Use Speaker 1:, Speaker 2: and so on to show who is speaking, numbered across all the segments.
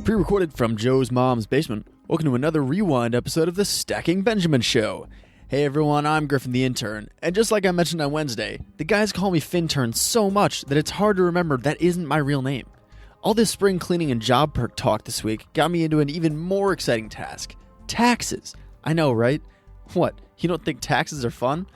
Speaker 1: Pre-recorded from Joe's mom's basement, welcome to another rewind episode of the Stacking Benjamin Show. Hey everyone, I'm Griffin the Intern, and just like I mentioned on Wednesday, the guys call me Fintern so much that it's hard to remember that isn't my real name. All this spring cleaning and job perk talk this week got me into an even more exciting task. Taxes. I know, right? What, you don't think taxes are fun?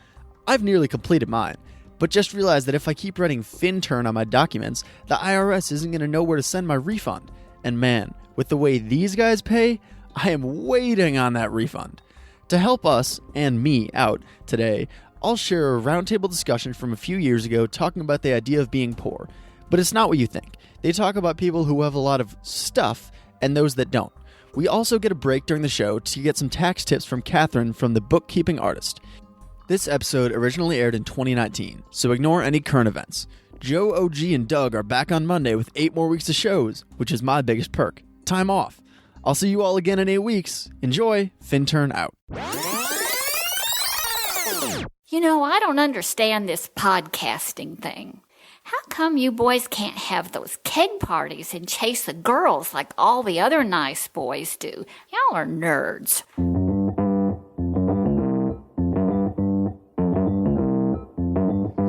Speaker 1: I've nearly completed mine, but just realized that if I keep writing Fintern on my documents, the IRS isn't going to know where to send my refund. And man, with the way these guys pay, I am waiting on that refund. To help us, and me, out today, I'll share a roundtable discussion from a few years ago talking about the idea of being poor. But it's not what you think. They talk about people who have a lot of stuff and those that don't. We also get a break during the show to get some tax tips from Catherine from the Bookkeeping Artist. This episode originally aired in 2019, so ignore any current events. Joe, OG, and Doug are back on Monday with 8 more weeks of shows, which is my biggest perk. Time off. I'll see you all again in 8 weeks. Enjoy. Fintern out.
Speaker 2: You know, I don't understand this podcasting thing. How come you boys can't have those keg parties and chase the girls like all the other nice boys do? Y'all are nerds.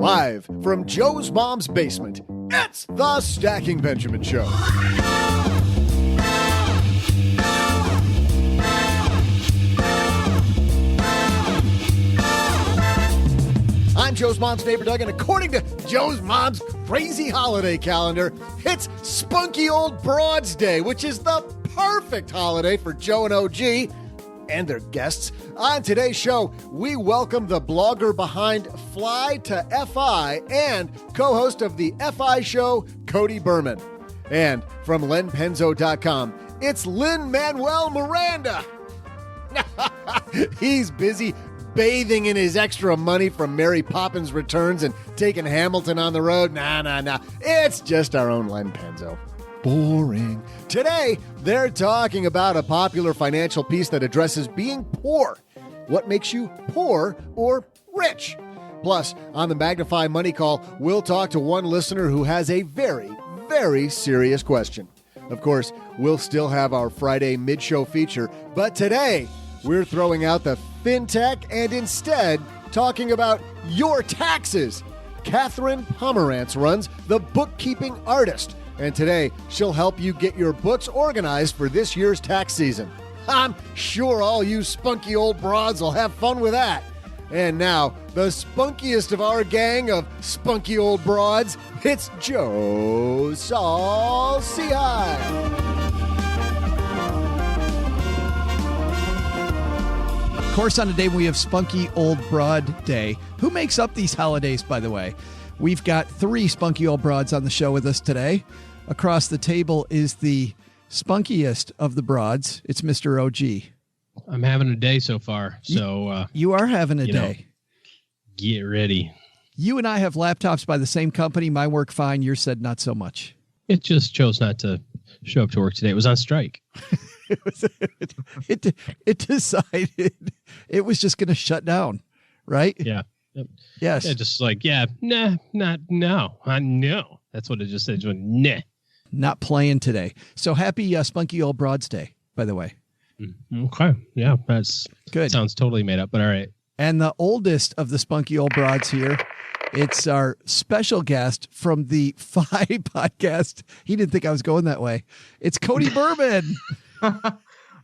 Speaker 3: Live from Joe's mom's basement, it's the Stacking Benjamin Show. I'm Joe's mom's neighbor, Doug, and according to Joe's mom's crazy holiday calendar, it's Spunky Old Broads Day, which is the perfect holiday for Joe and OG and their guests. On today's show, we welcome the blogger behind Fly to FI and co-host of the FI show, Cody Berman. And from lenpenzo.com, it's Lin-Manuel Miranda. He's busy bathing in his extra money from Mary Poppins Returns and taking Hamilton on the road. Nah. It's just our own Len Penzo. Boring. Today, they're talking about a popular financial piece that addresses being poor. What makes you poor or rich? Plus, on the Magnify Money Call, we'll talk to one listener who has a very, very serious question. Of course, we'll still have our Friday mid-show feature, but today, we're throwing out the fintech and instead talking about your taxes. Catherine Pomerantz runs the Bookkeeping Artist, and today she'll help you get your books organized for this year's tax season. I'm sure all you spunky old broads will have fun with that. And now, the spunkiest of our gang of spunky old broads, it's Joe Saul-Sehy.
Speaker 4: Of course, on a day when we have Spunky Old Broad Day. Who makes up these holidays, by the way? We've got 3 spunky old broads on the show with us today. Across the table is the spunkiest of the broads. It's Mr. OG.
Speaker 5: I'm having a day so far, so...
Speaker 4: you are having a day.
Speaker 5: Get ready.
Speaker 4: You and I have laptops by the same company. Mine work fine. Yours said not so much.
Speaker 5: It just chose not to show up to work today. It was on strike.
Speaker 4: It decided it was just going to shut down, right?
Speaker 5: Yeah. Yep.
Speaker 4: Yes.
Speaker 5: Yeah, just like, no. That's what it just said. Just went, nah.
Speaker 4: Not playing today. So happy Spunky Old Broads Day, by the way.
Speaker 5: Okay. Yeah, that's
Speaker 4: good.
Speaker 5: Sounds totally made up, but all right.
Speaker 4: And the oldest of the spunky old broads here, it's our special guest from the Phi podcast. He didn't think I was going that way. It's Cody Berman.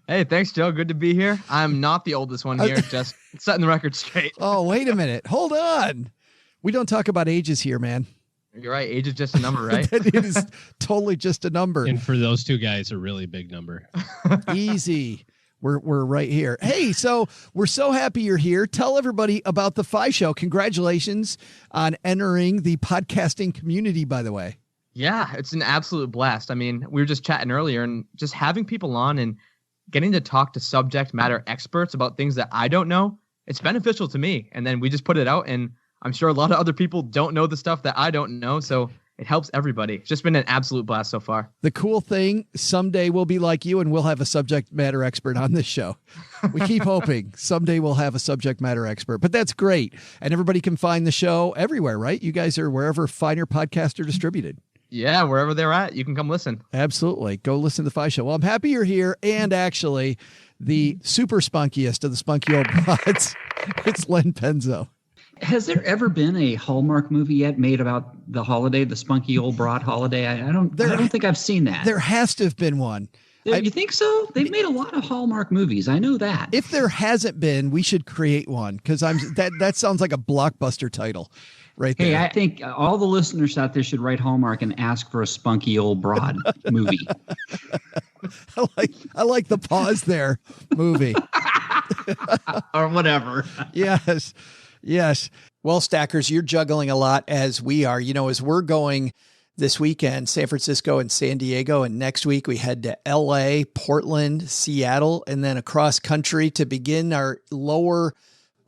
Speaker 6: Hey, thanks, Joe. Good to be here. I'm not the oldest one here, just setting the record straight.
Speaker 4: Oh, wait a minute. Hold on. We don't talk about ages here, man.
Speaker 6: You're right. Age is just a number, right?
Speaker 4: It is totally just a number.
Speaker 5: And for those two guys, a really big number.
Speaker 4: Easy. We're right here. Hey, so we're so happy you're here. Tell everybody about the Phi Show. Congratulations on entering the podcasting community, by the way.
Speaker 6: Yeah, it's an absolute blast. I mean, we were just chatting earlier and just having people on and getting to talk to subject matter experts about things that I don't know. It's beneficial to me. And then we just put it out, and I'm sure a lot of other people don't know the stuff that I don't know. So it helps everybody. It's just been an absolute blast so far.
Speaker 4: The cool thing, someday we'll be like you and we'll have a subject matter expert on this show. We keep hoping someday we'll have a subject matter expert, but that's great. And everybody can find the show everywhere, right? You guys are wherever finer podcasts are distributed.
Speaker 6: Yeah, wherever they're at, you can come listen.
Speaker 4: Absolutely. Go listen to the Fi Show. Well, I'm happy you're here. And actually, the super spunkiest of the spunky old broads, it's Len Penzo.
Speaker 7: Has there ever been a Hallmark movie yet made about the holiday, the spunky old broad holiday? I don't think I've seen that.
Speaker 4: There has to have been one.
Speaker 7: You think so? They've made a lot of Hallmark movies. I know that.
Speaker 4: If there hasn't been, we should create one because that sounds like a blockbuster title. Right there.
Speaker 7: Hey, I think all the listeners out there should write Hallmark and ask for a spunky old broad movie.
Speaker 4: I like the pause there, movie.
Speaker 7: Or whatever.
Speaker 4: Yes. Well, Stackers, you're juggling a lot as we are. As we're going this weekend, San Francisco and San Diego, and next week we head to LA, Portland, Seattle, and then across country to begin our lower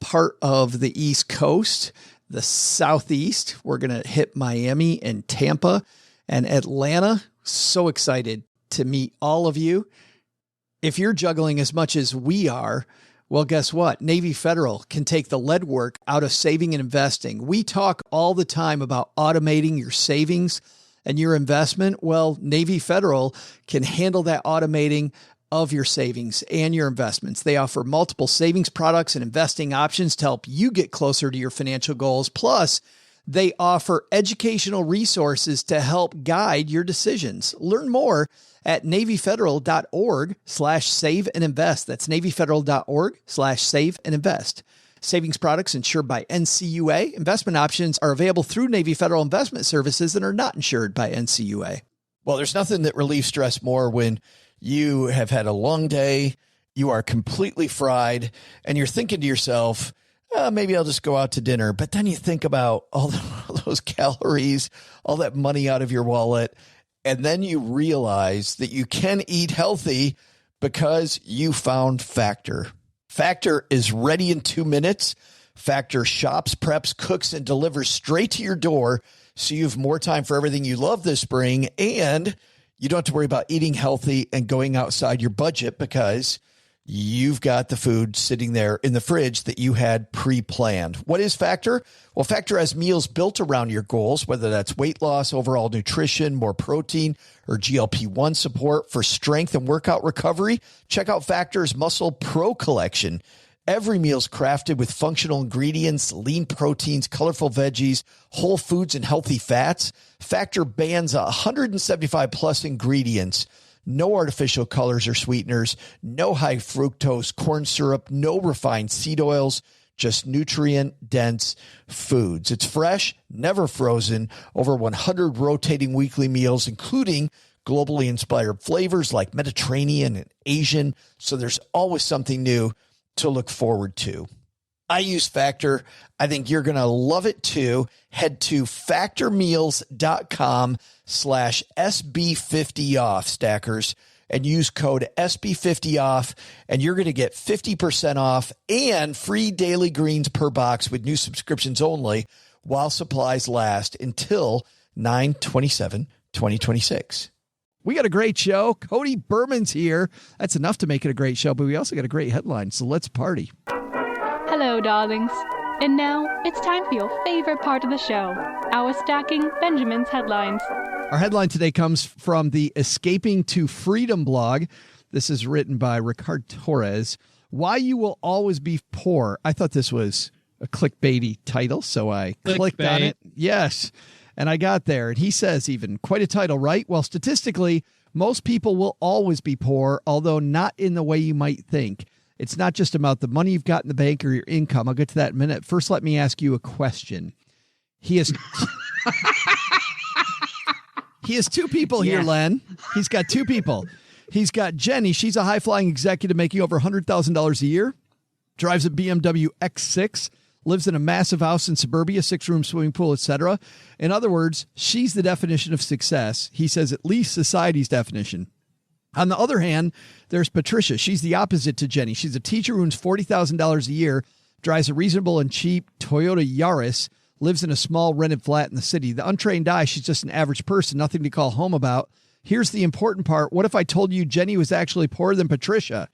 Speaker 4: part of the East Coast. The Southeast, we're going to hit Miami and Tampa and Atlanta. So excited to meet all of you. If you're juggling as much as we are, well, guess what? Navy Federal can take the lead work out of saving and investing. We talk all the time about automating your savings and your investment. Well, Navy Federal can handle that automating of your savings and your investments. They offer multiple savings products and investing options to help you get closer to your financial goals. Plus, they offer educational resources to help guide your decisions. Learn more at NavyFederal.org/save and invest. That's NavyFederal.org/save and invest. Savings products insured by NCUA. Investment options are available through Navy Federal Investment Services and are not insured by NCUA.
Speaker 8: Well, there's nothing that relieves stress more when you have had a long day, you are completely fried, and you're thinking to yourself, maybe I'll just go out to dinner. But then you think about all those calories, all that money out of your wallet, and then you realize that you can eat healthy because you found Factor. Factor is ready in 2 minutes. Factor shops, preps, cooks, and delivers straight to your door, so you have more time for everything you love this spring, and you don't have to worry about eating healthy and going outside your budget because you've got the food sitting there in the fridge that you had pre-planned. What is Factor? Well, Factor has meals built around your goals, whether that's weight loss, overall nutrition, more protein, or GLP-1 support for strength and workout recovery. Check out Factor's Muscle Pro collection. Every meal's crafted with functional ingredients, lean proteins, colorful veggies, whole foods, and healthy fats. Factor bans 175 plus ingredients. No artificial colors or sweeteners, no high fructose corn syrup, no refined seed oils, just nutrient-dense foods. It's fresh, never frozen, over 100 rotating weekly meals, including globally inspired flavors like Mediterranean and Asian, so there's always something new to look forward to. I use Factor. I think you're going to love it too. Head to factormeals.com/SB50off, Stackers, and use code SB50off, and you're going to get 50% off and free daily greens per box with new subscriptions only while supplies last until 9/27/2026.
Speaker 4: We got a great show. Cody Berman's here. That's enough to make it a great show, but we also got a great headline, so let's party.
Speaker 9: Hello, darlings. And now it's time for your favorite part of the show, our Stacking Benjamin's headlines.
Speaker 4: Our headline today comes from the Escaping to Freedom blog. This is written by Ricard Torres. Why You Will Always Be Poor. I thought this was a clickbaity title, so I clicked on it. Yes. And I got there, and he says even, quite a title, right? Well, statistically, most people will always be poor, although not in the way you might think. It's not just about the money you've got in the bank or your income. I'll get to that in a minute. First, let me ask you a question. He has two people here, Len. He's got two people. He's got Jenny. She's a high-flying executive making over $100,000 a year, drives a BMW X6, lives in a massive house in suburbia, 6-room swimming pool, etc. In other words, she's the definition of success. He says at least society's definition. On the other hand, there's Patricia. She's the opposite to Jenny. She's a teacher who earns $40,000 a year, drives a reasonable and cheap Toyota Yaris, lives in a small rented flat in the city. The untrained eye, she's just an average person, nothing to call home about. Here's the important part. What if I told you Jenny was actually poorer than Patricia?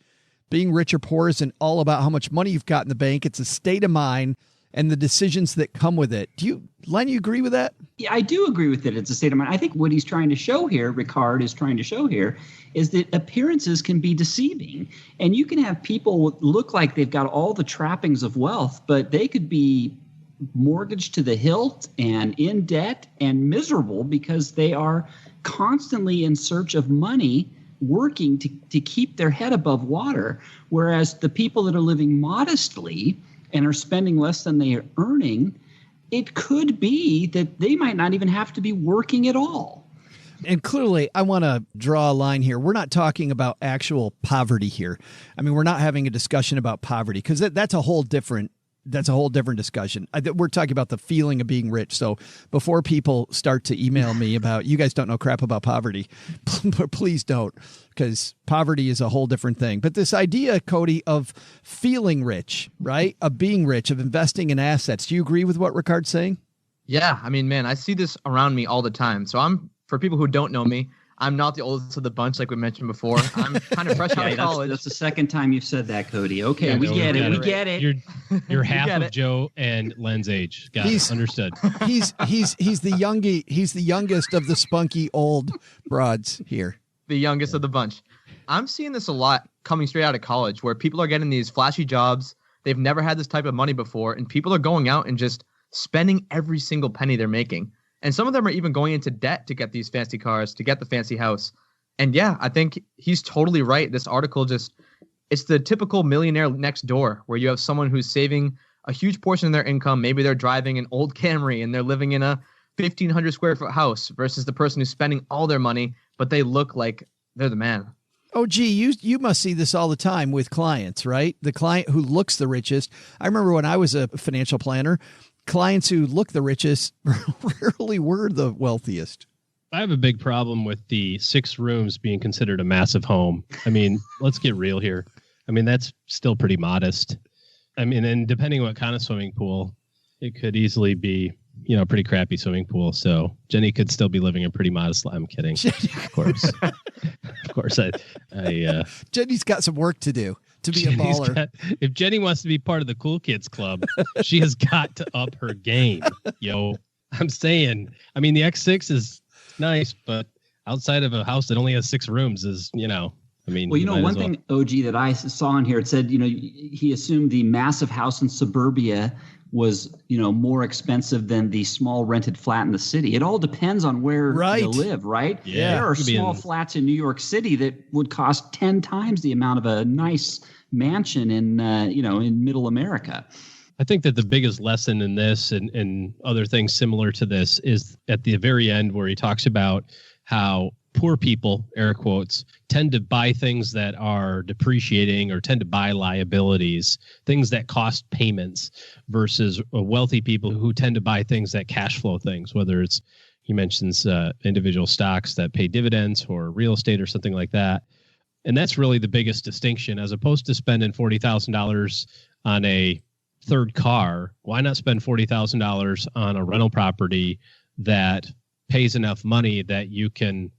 Speaker 4: Being rich or poor isn't all about how much money you've got in the bank. It's a state of mind and the decisions that come with it. Len, you agree with that?
Speaker 7: Yeah, I do agree with it. It's a state of mind. I think what he's trying to show here, Ricard is trying to show here, is that appearances can be deceiving. And you can have people look like they've got all the trappings of wealth, but they could be mortgaged to the hilt and in debt and miserable because they are constantly in search of money, working to keep their head above water. Whereas the people that are living modestly and are spending less than they are earning, it could be that they might not even have to be working at all.
Speaker 4: And clearly, I want to draw a line here. We're not talking about actual poverty here. I mean, we're not having a discussion about poverty because that's a whole different discussion. We're talking about the feeling of being rich. So before people start to email me about, you guys don't know crap about poverty, please don't, because poverty is a whole different thing. But this idea, Cody, of feeling rich, right? Of being rich, of investing in assets. Do you agree with what Ricard's saying?
Speaker 6: Yeah. I mean, man, I see this around me all the time. So for people who don't know me, I'm not the oldest of the bunch, like we mentioned before. I'm kind of fresh out of college.
Speaker 7: That's the second time you've said that, Cody. Okay, we get it.
Speaker 5: You're half of Joe and Len's age. Got it. Understood.
Speaker 4: He's the youngest of the spunky old broads here.
Speaker 6: The youngest of the bunch. I'm seeing this a lot coming straight out of college, where people are getting these flashy jobs. They've never had this type of money before, and people are going out and just spending every single penny they're making. And some of them are even going into debt to get these fancy cars, to get the fancy house. And yeah, I think he's totally right. This article it's the typical millionaire next door, where you have someone who's saving a huge portion of their income. Maybe they're driving an old Camry and they're living in a 1,500 square foot house versus the person who's spending all their money, but they look like they're the man.
Speaker 4: Oh, gee, you must see this all the time with clients, right? The client who looks the richest. I remember when I was a financial planner, clients who look the richest rarely were the wealthiest.
Speaker 5: I have a big problem with the 6 rooms being considered a massive home. I mean, let's get real here. I mean, that's still pretty modest. I mean, and depending on what kind of swimming pool, it could easily be, a pretty crappy swimming pool. So Jenny could still be living a pretty modest life. I'm kidding. Of course. Of course.
Speaker 4: Jenny's got some work to do. To be a baller.
Speaker 5: If Jenny wants to be part of the cool kids club, she has got to up her game. I'm saying, I mean, the X6 is nice, but outside of a house that only has 6 rooms is, I mean,
Speaker 7: well, one thing, OG, that I saw in here, it said, he assumed the massive house in suburbia was, more expensive than the small rented flat in the city. It all depends on where you live, right?
Speaker 5: Yeah.
Speaker 7: There are small flats in New York City that would cost 10 times the amount of a nice mansion in, in middle America.
Speaker 5: I think that the biggest lesson in this and other things similar to this is at the very end, where he talks about how poor people, air quotes, tend to buy things that are depreciating or tend to buy liabilities, things that cost payments, versus wealthy people who tend to buy things that cash flow things, whether it's, he mentions individual stocks that pay dividends or real estate or something like that. And that's really the biggest distinction. As opposed to spending $40,000 on a third car, why not spend $40,000 on a rental property that pays enough money that you can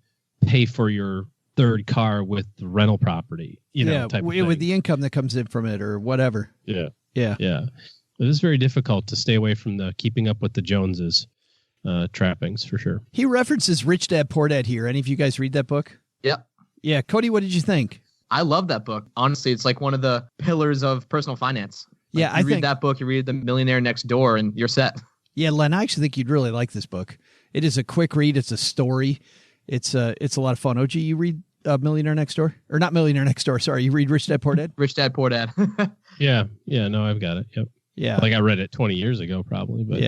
Speaker 5: pay for your third car with the rental property, type of thing.
Speaker 4: With the income that comes in from it or whatever.
Speaker 5: Yeah. It is very difficult to stay away from the keeping up with the Joneses trappings, for sure.
Speaker 4: He references Rich Dad Poor Dad here. Any of you guys read that book?
Speaker 6: Yeah.
Speaker 4: Yeah. Cody, what did you think?
Speaker 6: I love that book. Honestly, it's like one of the pillars of personal finance.
Speaker 4: I
Speaker 6: read that book, you read The Millionaire Next Door, and you're set.
Speaker 4: Yeah, Len, I actually think you'd really like this book. It is a quick read. It's a story. It's a lot of fun. OG, you read Millionaire Next Door? Or not Millionaire Next Door, sorry. You read Rich Dad Poor Dad?
Speaker 6: Rich Dad Poor Dad.
Speaker 5: Yeah, no, I've got it. Yep.
Speaker 4: Yeah.
Speaker 5: Like I read it 20 years ago probably. But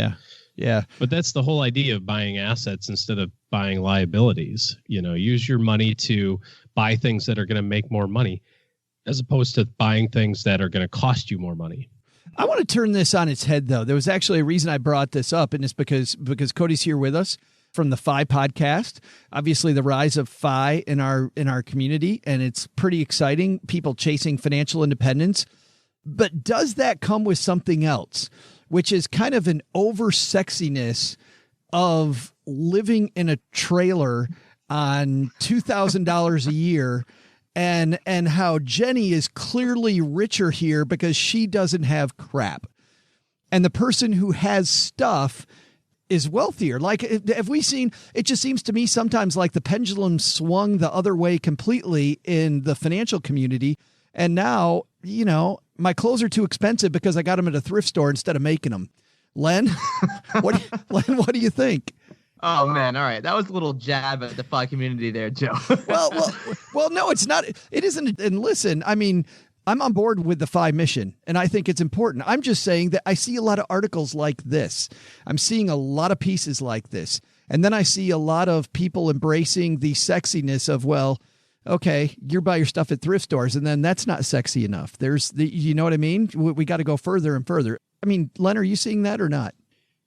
Speaker 4: Yeah.
Speaker 5: But that's the whole idea of buying assets instead of buying liabilities. Use your money to buy things that are going to make more money, as opposed to buying things that are going to cost you more money.
Speaker 4: I want to turn this on its head, though. There was actually a reason I brought this up, and it's because Cody's here with us from the FI podcast. Obviously, the rise of FI in our community, and it's pretty exciting. People chasing financial independence. But does that come with something else, which is kind of an over-sexiness of living in a trailer on $2,000 a year? And how Jenny is clearly richer here because she doesn't have crap. and the person who has stuff is wealthier. Like, have we seen, it just seems to me sometimes like the pendulum swung the other way completely in the financial community. And now, my clothes are too expensive because I got them at a thrift store instead of making them. Len, what do you think?
Speaker 6: Oh man, all right. That was a little jab at the FI community there, Joe.
Speaker 4: well, no, it's not. It isn't. And listen, I mean, I'm on board with the FI mission, and I think it's important. I'm just saying that I see a lot of articles like this. I'm seeing a lot of pieces like this. And then I see a lot of people embracing the sexiness of, well, okay, you buy your stuff at thrift stores, and then that's not sexy enough. You know what I mean? We got to go further and further. I mean, Len, are you seeing that or not?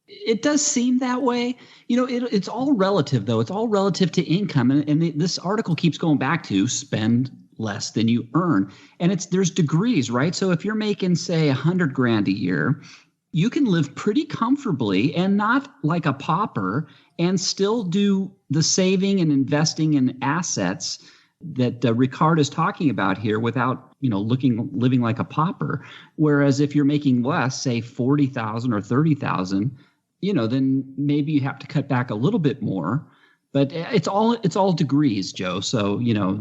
Speaker 7: It does seem that way. It's all relative, though. It's all relative to income. And this article keeps going back to spend less than you earn. And there's degrees, right? So if you're making, say, $100,000 a year, you can live pretty comfortably and not like a pauper and still do the saving and investing in assets that Ricard is talking about here without, living like a pauper. Whereas if you're making less, say 40,000 or 30,000, then maybe you have to cut back a little bit more. But it's all degrees, Joe. So,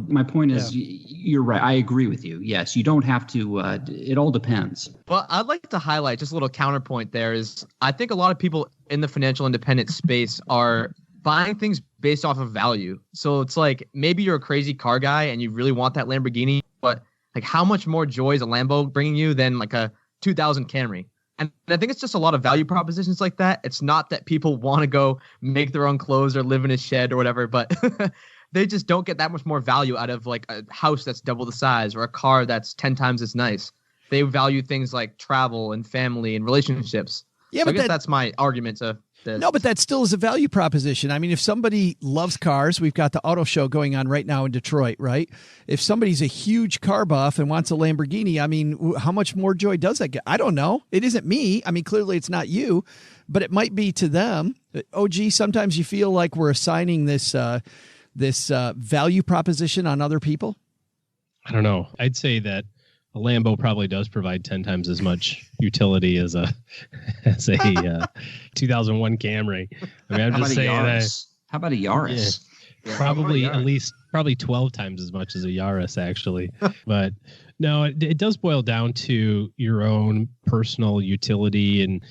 Speaker 7: my point is, you're right. I agree with you. Yes, you don't have to. It all depends.
Speaker 6: Well, I'd like to highlight just a little counterpoint there is I think a lot of people in the financial independent space are buying things based off of value. So it's like maybe you're a crazy car guy and you really want that Lamborghini, but like how much more joy is a Lambo bringing you than like a 2000 Camry? And I think it's just a lot of value propositions like that. It's not that people want to go make their own clothes or live in a shed or whatever, but they just don't get that much more value out of like a house that's double the size or a car that's 10 times as nice. They value things like travel and family and relationships. Yeah, so but I guess that's my argument to this.
Speaker 4: No, but that still is a value proposition. I mean, if somebody loves cars, we've got the auto show going on right now in Detroit, right? If somebody's a huge car buff and wants a Lamborghini, I mean, how much more joy does that get? I don't know. It isn't me. I mean, clearly it's not you, but it might be to them. OG, sometimes you feel like we're assigning this value proposition on other people.
Speaker 5: I don't know. I'd say that a Lambo probably does provide 10 times as much utility as a 2001 Camry. I mean, I'm just saying that.
Speaker 7: How about a Yaris?
Speaker 5: Yeah, probably at least 12 times as much as a Yaris, actually. But no, it does boil down to your own personal utility, and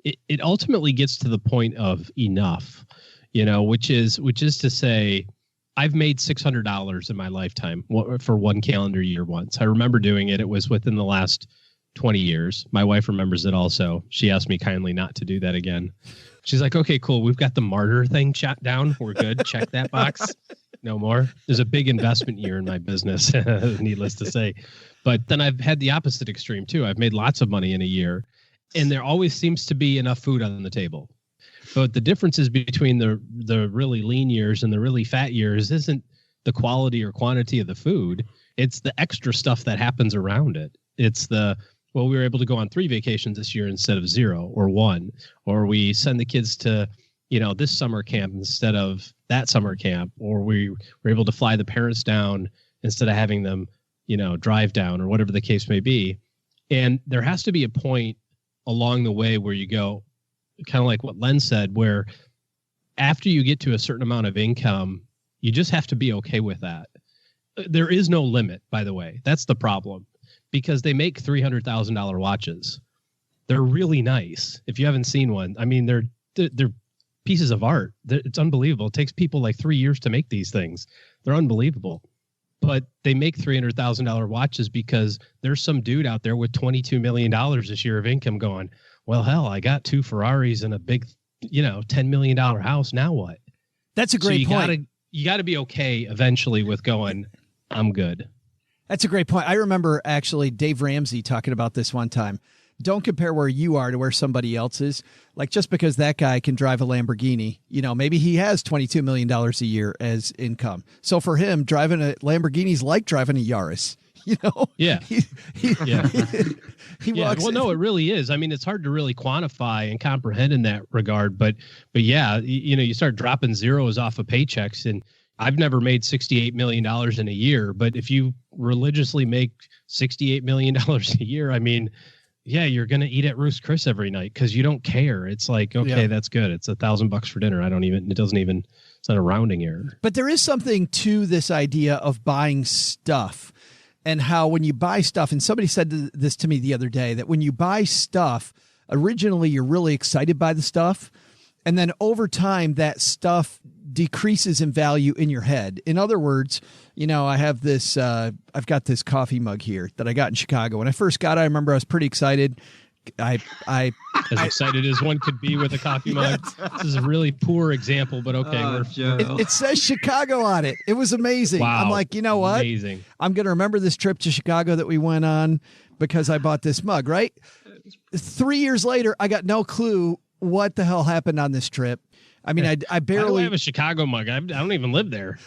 Speaker 5: it ultimately gets to the point of enough, which is to say, I've made $600 in my lifetime for one calendar year once. I remember doing it. It was within the last 20 years. My wife remembers it also. She asked me kindly not to do that again. She's like, okay, cool. We've got the martyr thing shot down. We're good. Check that box. No more. There's a big investment year in my business, needless to say. But then I've had the opposite extreme too. I've made lots of money in a year, and there always seems to be enough food on the table. But the differences between the really lean years and the really fat years isn't the quality or quantity of the food. It's the extra stuff that happens around it. It's we were able to go on 3 vacations this year instead of 0 or 1, or we send the kids to, this summer camp instead of that summer camp, or we were able to fly the parents down instead of having them, drive down, or whatever the case may be. And there has to be a point along the way where you go, kind of like what Len said, where after you get to a certain amount of income, you just have to be okay with that. There is no limit, by the way. That's the problem, because they make $300,000 watches. They're really nice. If you haven't seen one, I mean, they're pieces of art. It's unbelievable. It takes people like 3 years to make these things. They're unbelievable. But they make $300,000 watches because there's some dude out there with $22 million this year of income going, well, hell, I got 2 Ferraris and a big, $10 million house. Now what?
Speaker 4: That's a great point.
Speaker 5: You got to be okay eventually with going, I'm good.
Speaker 4: That's a great point. I remember actually Dave Ramsey talking about this one time. Don't compare where you are to where somebody else is. Like, just because that guy can drive a Lamborghini, maybe he has $22 million a year as income. So for him, driving a Lamborghini is like driving a Yaris.
Speaker 5: Yeah.
Speaker 4: He walks.
Speaker 5: Well, no, it really is. I mean, it's hard to really quantify and comprehend in that regard. But yeah, you start dropping zeros off of paychecks, and I've never made $68 million in a year. But if you religiously make $68 million a year, I mean, yeah, you're going to eat at Ruth's Chris every night because you don't care. It's like, okay, that's good. It's $1,000 for dinner. It's not a rounding error.
Speaker 4: But there is something to this idea of buying stuff and how when you buy stuff, and somebody said this to me the other day, that when you buy stuff, originally you're really excited by the stuff. And then over time, that stuff decreases in value in your head. In other words, I have this, I've got this coffee mug here that I got in Chicago. When I first got it, I remember I was pretty excited. As
Speaker 5: excited as one could be with a coffee mug. This is a really poor example, but okay.
Speaker 4: It says Chicago on it. It was amazing.
Speaker 5: Wow.
Speaker 4: I'm like, you know what?
Speaker 5: Amazing.
Speaker 4: I'm going to remember this trip to Chicago that we went on because I bought this mug, right? 3 years later, I got no clue what the hell happened on this trip. I mean, I barely.
Speaker 5: Why do I have a Chicago mug? I don't even live there.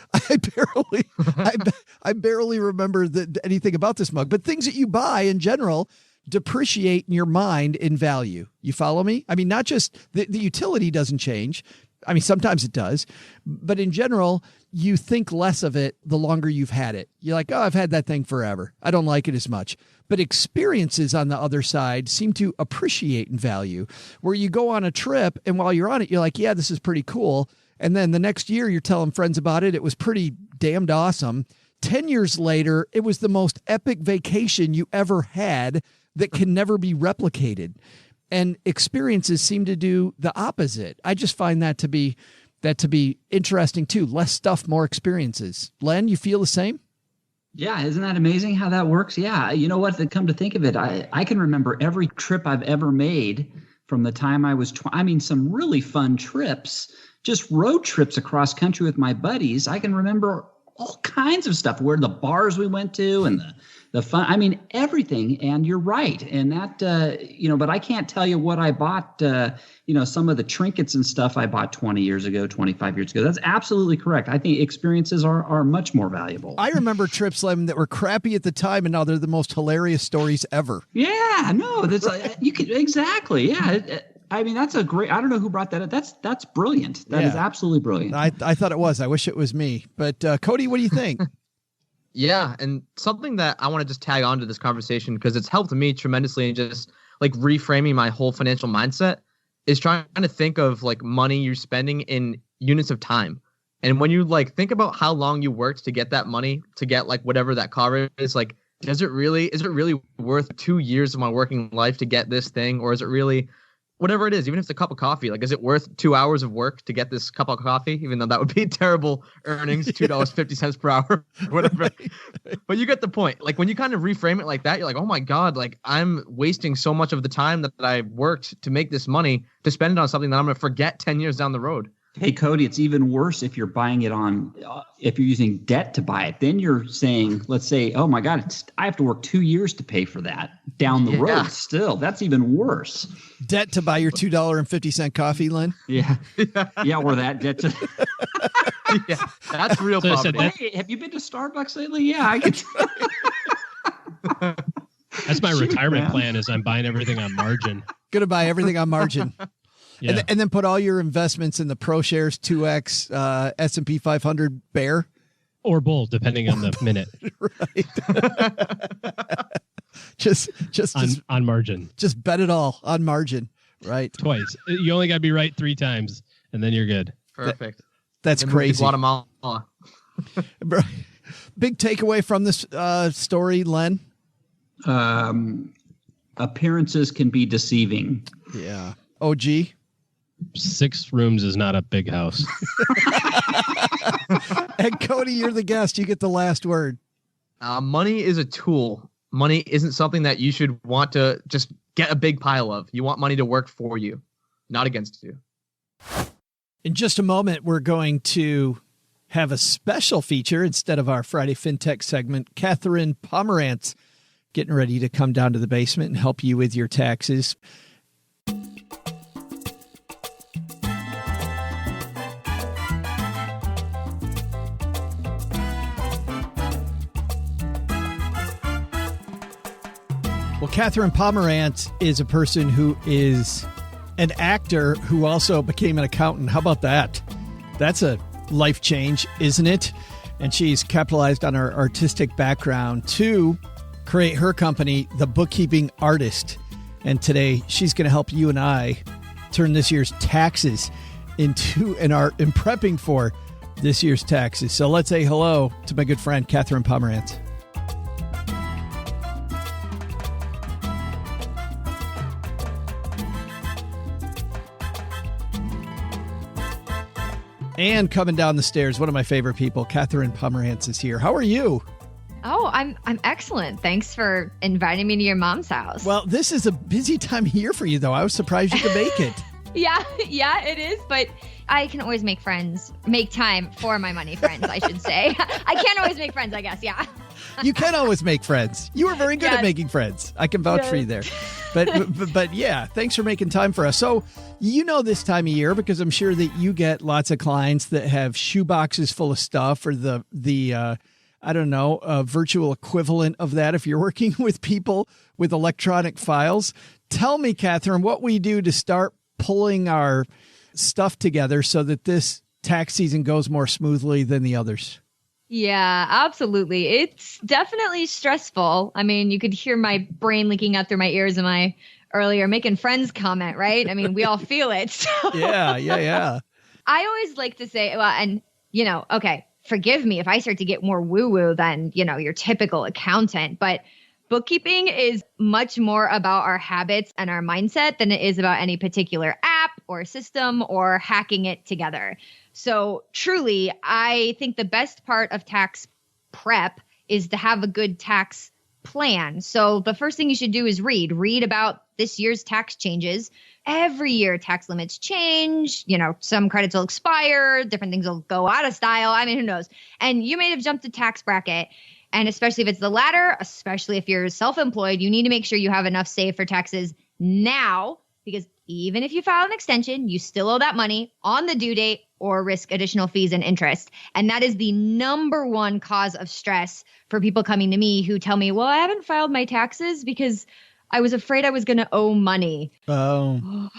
Speaker 4: I barely remember anything about this mug. But things that you buy in general depreciate in your mind in value. You follow me? I mean, not just the utility doesn't change. I mean, sometimes it does, but in general, you think less of it the longer you've had it. You're like, oh, I've had that thing forever. I don't like it as much. But experiences on the other side seem to appreciate in value, where you go on a trip and while you're on it, you're like, yeah, this is pretty cool. And then the next year you're telling friends about it. It was pretty damned awesome. 10 years later, it was the most epic vacation you ever had that can never be replicated. And experiences seem to do the opposite. I just find that to be interesting too. Less stuff, more experiences. Len, you feel the same?
Speaker 7: Yeah, isn't that amazing how that works? Yeah, you know what? Come to think of it, I can remember every trip I've ever made from the time I was some really fun trips, just road trips across country with my buddies. I can remember all kinds of stuff, where the bars we went to and the fun, everything. And you're right. And that, but I can't tell you what I bought, some of the trinkets and stuff I bought 20 years ago, 25 years ago. That's absolutely correct. I think experiences are much more valuable.
Speaker 4: I remember trips, Lemon, that were crappy at the time, and now they're the most hilarious stories ever.
Speaker 7: Yeah, no, that's you could exactly. Yeah. That's a great, I don't know who brought that up. That's brilliant. That is absolutely brilliant.
Speaker 4: I thought it was. I wish it was me. But Cody, what do you think?
Speaker 6: Yeah, and something that I want to just tag on to this conversation, because it's helped me tremendously in just like reframing my whole financial mindset, is trying to think of like money you're spending in units of time. And when you like think about how long you worked to get that money, to get like whatever that car is, like, is it really worth 2 years of my working life to get this thing? Or is it really whatever it is, even if it's a cup of coffee, like, is it worth 2 hours of work to get this cup of coffee? Even though that would be terrible earnings, $2.50 per hour, whatever. Right. But you get the point. Like, when you kind of reframe it like that, you're like, oh my God, like, I'm wasting so much of the time that I worked to make this money to spend it on something that I'm going to forget 10 years down the road.
Speaker 7: Hey, Cody, it's even worse if you're buying it if you're using debt to buy it. Then you're saying, let's say, oh my God, I have to work 2 years to pay for that down the road still. That's even worse.
Speaker 4: Debt to buy your $2.50 coffee, Len?
Speaker 7: Yeah. Yeah, or that debt to...
Speaker 6: Yeah, that's real problem.
Speaker 7: Hey, have you been to Starbucks lately? Yeah, I could...
Speaker 5: That's my retirement plan, is I'm buying everything on margin.
Speaker 4: Going to buy everything on margin. Yeah. And then put all your investments in the ProShares 2X S&P 500 bear.
Speaker 5: Or bull, depending on the minute.
Speaker 4: Right. just
Speaker 5: on margin.
Speaker 4: Just bet it all on margin. Right.
Speaker 5: Twice. You only got to be right 3 times, and then you're good.
Speaker 6: Perfect.
Speaker 4: That's crazy.
Speaker 6: Guatemala.
Speaker 4: Big takeaway from this story, Len?
Speaker 7: Appearances can be deceiving.
Speaker 4: Yeah. OG?
Speaker 5: 6 rooms is not a big house.
Speaker 4: And Cody, you're the guest. You get the last word.
Speaker 6: Money is a tool. Money isn't something that you should want to just get a big pile of. You want money to work for you, not against you.
Speaker 4: In just a moment, we're going to have a special feature instead of our Friday FinTech segment. Catherine Pomerantz getting ready to come down to the basement and help you with your taxes. Well, Catherine Pomerantz is a person who is an actor who also became an accountant. How about that? That's a life change, isn't it? And she's capitalized on her artistic background to create her company, The Bookkeeping Artist. And today she's going to help you and I turn this year's taxes into an art in prepping for this year's taxes. So let's say hello to my good friend, Catherine Pomerantz. And coming down the stairs, one of my favorite people, Catherine Pomerantz is here. How are you?
Speaker 10: Oh, I'm excellent. Thanks for inviting me to your mom's house.
Speaker 4: Well, this is a busy time of year for you, though. I was surprised you could make it.
Speaker 10: Yeah, it is. But I can always make time for my money friends, I should say. I can't always make friends, I guess. Yeah.
Speaker 4: You can always make friends. You are very good at making friends. I can vouch for you there. But yeah, thanks for making time for us. So, you know, this time of year, because I'm sure that you get lots of clients that have shoe boxes full of stuff, or the virtual equivalent of that if you're working with people with electronic files. Tell me, Catherine, what we do to start pulling our stuff together so that this tax season goes more smoothly than the others.
Speaker 10: Yeah, absolutely. It's definitely stressful. I mean, you could hear my brain leaking out through my ears in my earlier making friends comment, right? I mean, we all feel it. So.
Speaker 4: Yeah.
Speaker 10: I always like to say, well, and okay, forgive me if I start to get more woo-woo than, your typical accountant, but bookkeeping is much more about our habits and our mindset than it is about any particular app or system or hacking it together. So truly, I think the best part of tax prep is to have a good tax plan. So the first thing you should do is read about this year's tax changes. Every year, tax limits change. Some credits will expire. Different things will go out of style. I mean, who knows? And you may have jumped a tax bracket. And especially if it's the latter, especially if you're self-employed, you need to make sure you have enough saved for taxes now, because even if you file an extension, you still owe that money on the due date or risk additional fees and interest. And that is the number one cause of stress for people coming to me who tell me, well, I haven't filed my taxes because I was afraid I was going to owe money.
Speaker 4: Oh.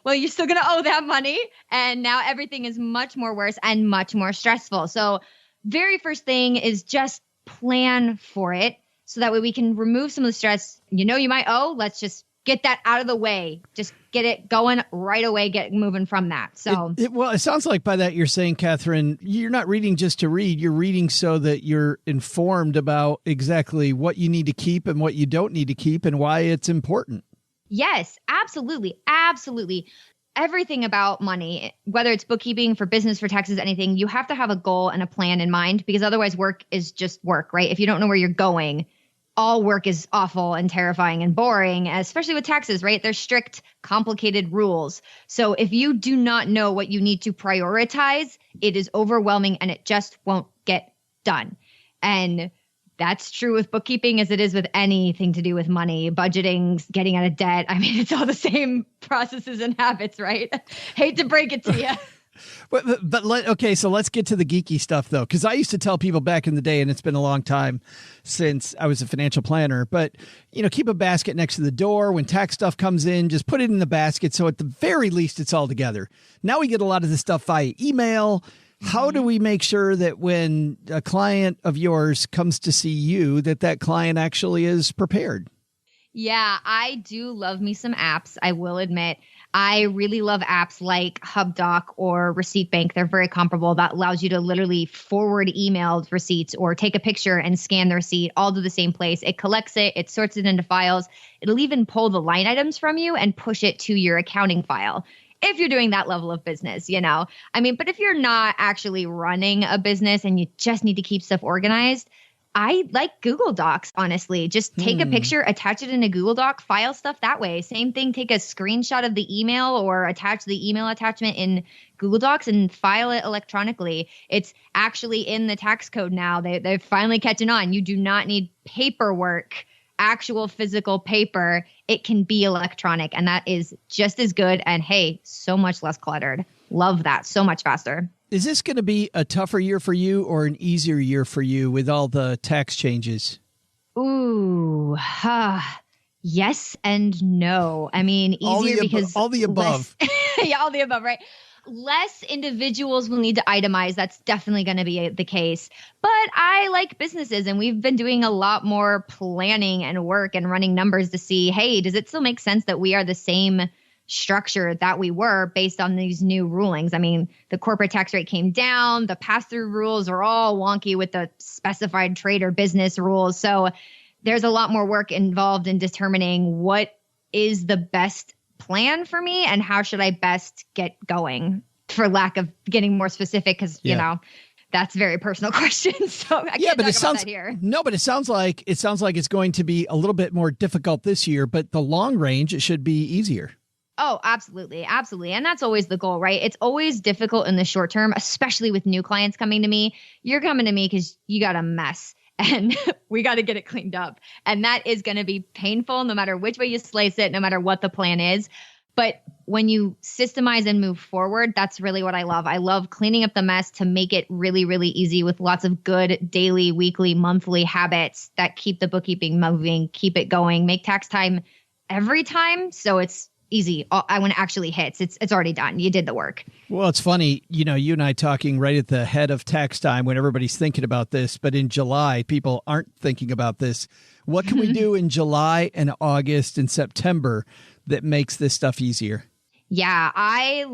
Speaker 10: Well, you're still going to owe that money. And now everything is much more worse and much more stressful. So very first thing is just plan for it so that way we can remove some of the stress. You might owe. Let's just get that out of the way. Just get it going right away. Get moving from that. So,
Speaker 4: it sounds like by that you're saying, Catherine, you're not reading just to read. You're reading so that you're informed about exactly what you need to keep and what you don't need to keep and why it's important.
Speaker 10: Yes, absolutely. Absolutely. Everything about money, whether it's bookkeeping, for business, for taxes, anything, you have to have a goal and a plan in mind, because otherwise work is just work, right? If you don't know where you're going, all work is awful and terrifying and boring, especially with taxes, right? There's strict, complicated rules. So if you do not know what you need to prioritize, it is overwhelming and it just won't get done. And that's true with bookkeeping as it is with anything to do with money, budgeting, getting out of debt. I mean, it's all the same processes and habits, right? Hate to break it to you.
Speaker 4: So let's get to the geeky stuff, though, because I used to tell people back in the day, and it's been a long time since I was a financial planner, but, keep a basket next to the door. When tax stuff comes in, just put it in the basket. So at the very least, it's all together. Now we get a lot of this stuff via email. How do we make sure that when a client of yours comes to see you, that client actually is prepared?
Speaker 10: Yeah, I do love me some apps, I will admit. I really love apps like HubDoc or Receipt Bank. They're very comparable. That allows you to literally forward emailed receipts or take a picture and scan the receipt all to the same place. It collects it. It sorts it into files. It'll even pull the line items from you and push it to your accounting file. If you're doing that level of business, but if you're not actually running a business and you just need to keep stuff organized, I like Google Docs, honestly. Just take a picture, attach it in a Google Doc, file stuff that way. Same thing, take a screenshot of the email or attach the email attachment in Google Docs and file it electronically. It's actually in the tax code now. They're finally catching on. You do not need paperwork, actual physical paper. It can be electronic, and that is just as good. And hey, so much less cluttered. Love that. So much faster.
Speaker 4: Is this going to be a tougher year for you or an easier year for you with all the tax changes?
Speaker 10: Ooh, yes and no. I mean, easier because
Speaker 4: all the above.
Speaker 10: Yeah, all the above, right? Less individuals will need to itemize. That's definitely going to be the case. But I like businesses, and we've been doing a lot more planning and work and running numbers to see, hey, does it still make sense that we are the same structure that we were based on these new rulings? I mean, the corporate tax rate came down. The pass-through rules are all wonky with the specified trade or business rules. So there's a lot more work involved in determining what is the best plan for me and how should I best get going, for lack of getting more specific, because you know that's a very personal question. So I can't talk about that here.
Speaker 4: No, but it sounds like it's going to be a little bit more difficult this year, but the long range, it should be easier.
Speaker 10: Oh, absolutely. Absolutely. And that's always the goal, right? It's always difficult in the short term, especially with new clients coming to me. You're coming to me because you got a mess and we got to get it cleaned up. And that is going to be painful no matter which way you slice it, no matter what the plan is. But when you systemize and move forward, that's really what I love. I love cleaning up the mess to make it really, really easy with lots of good daily, weekly, monthly habits that keep the bookkeeping moving, keep it going, make tax time every time. So it's easy. When it actually hits, it's already done. You did the work.
Speaker 4: Well, it's funny, you and I talking right at the head of tax time when everybody's thinking about this, but in July, people aren't thinking about this. What can we do in July and August and September that makes this stuff easier?
Speaker 10: Yeah, I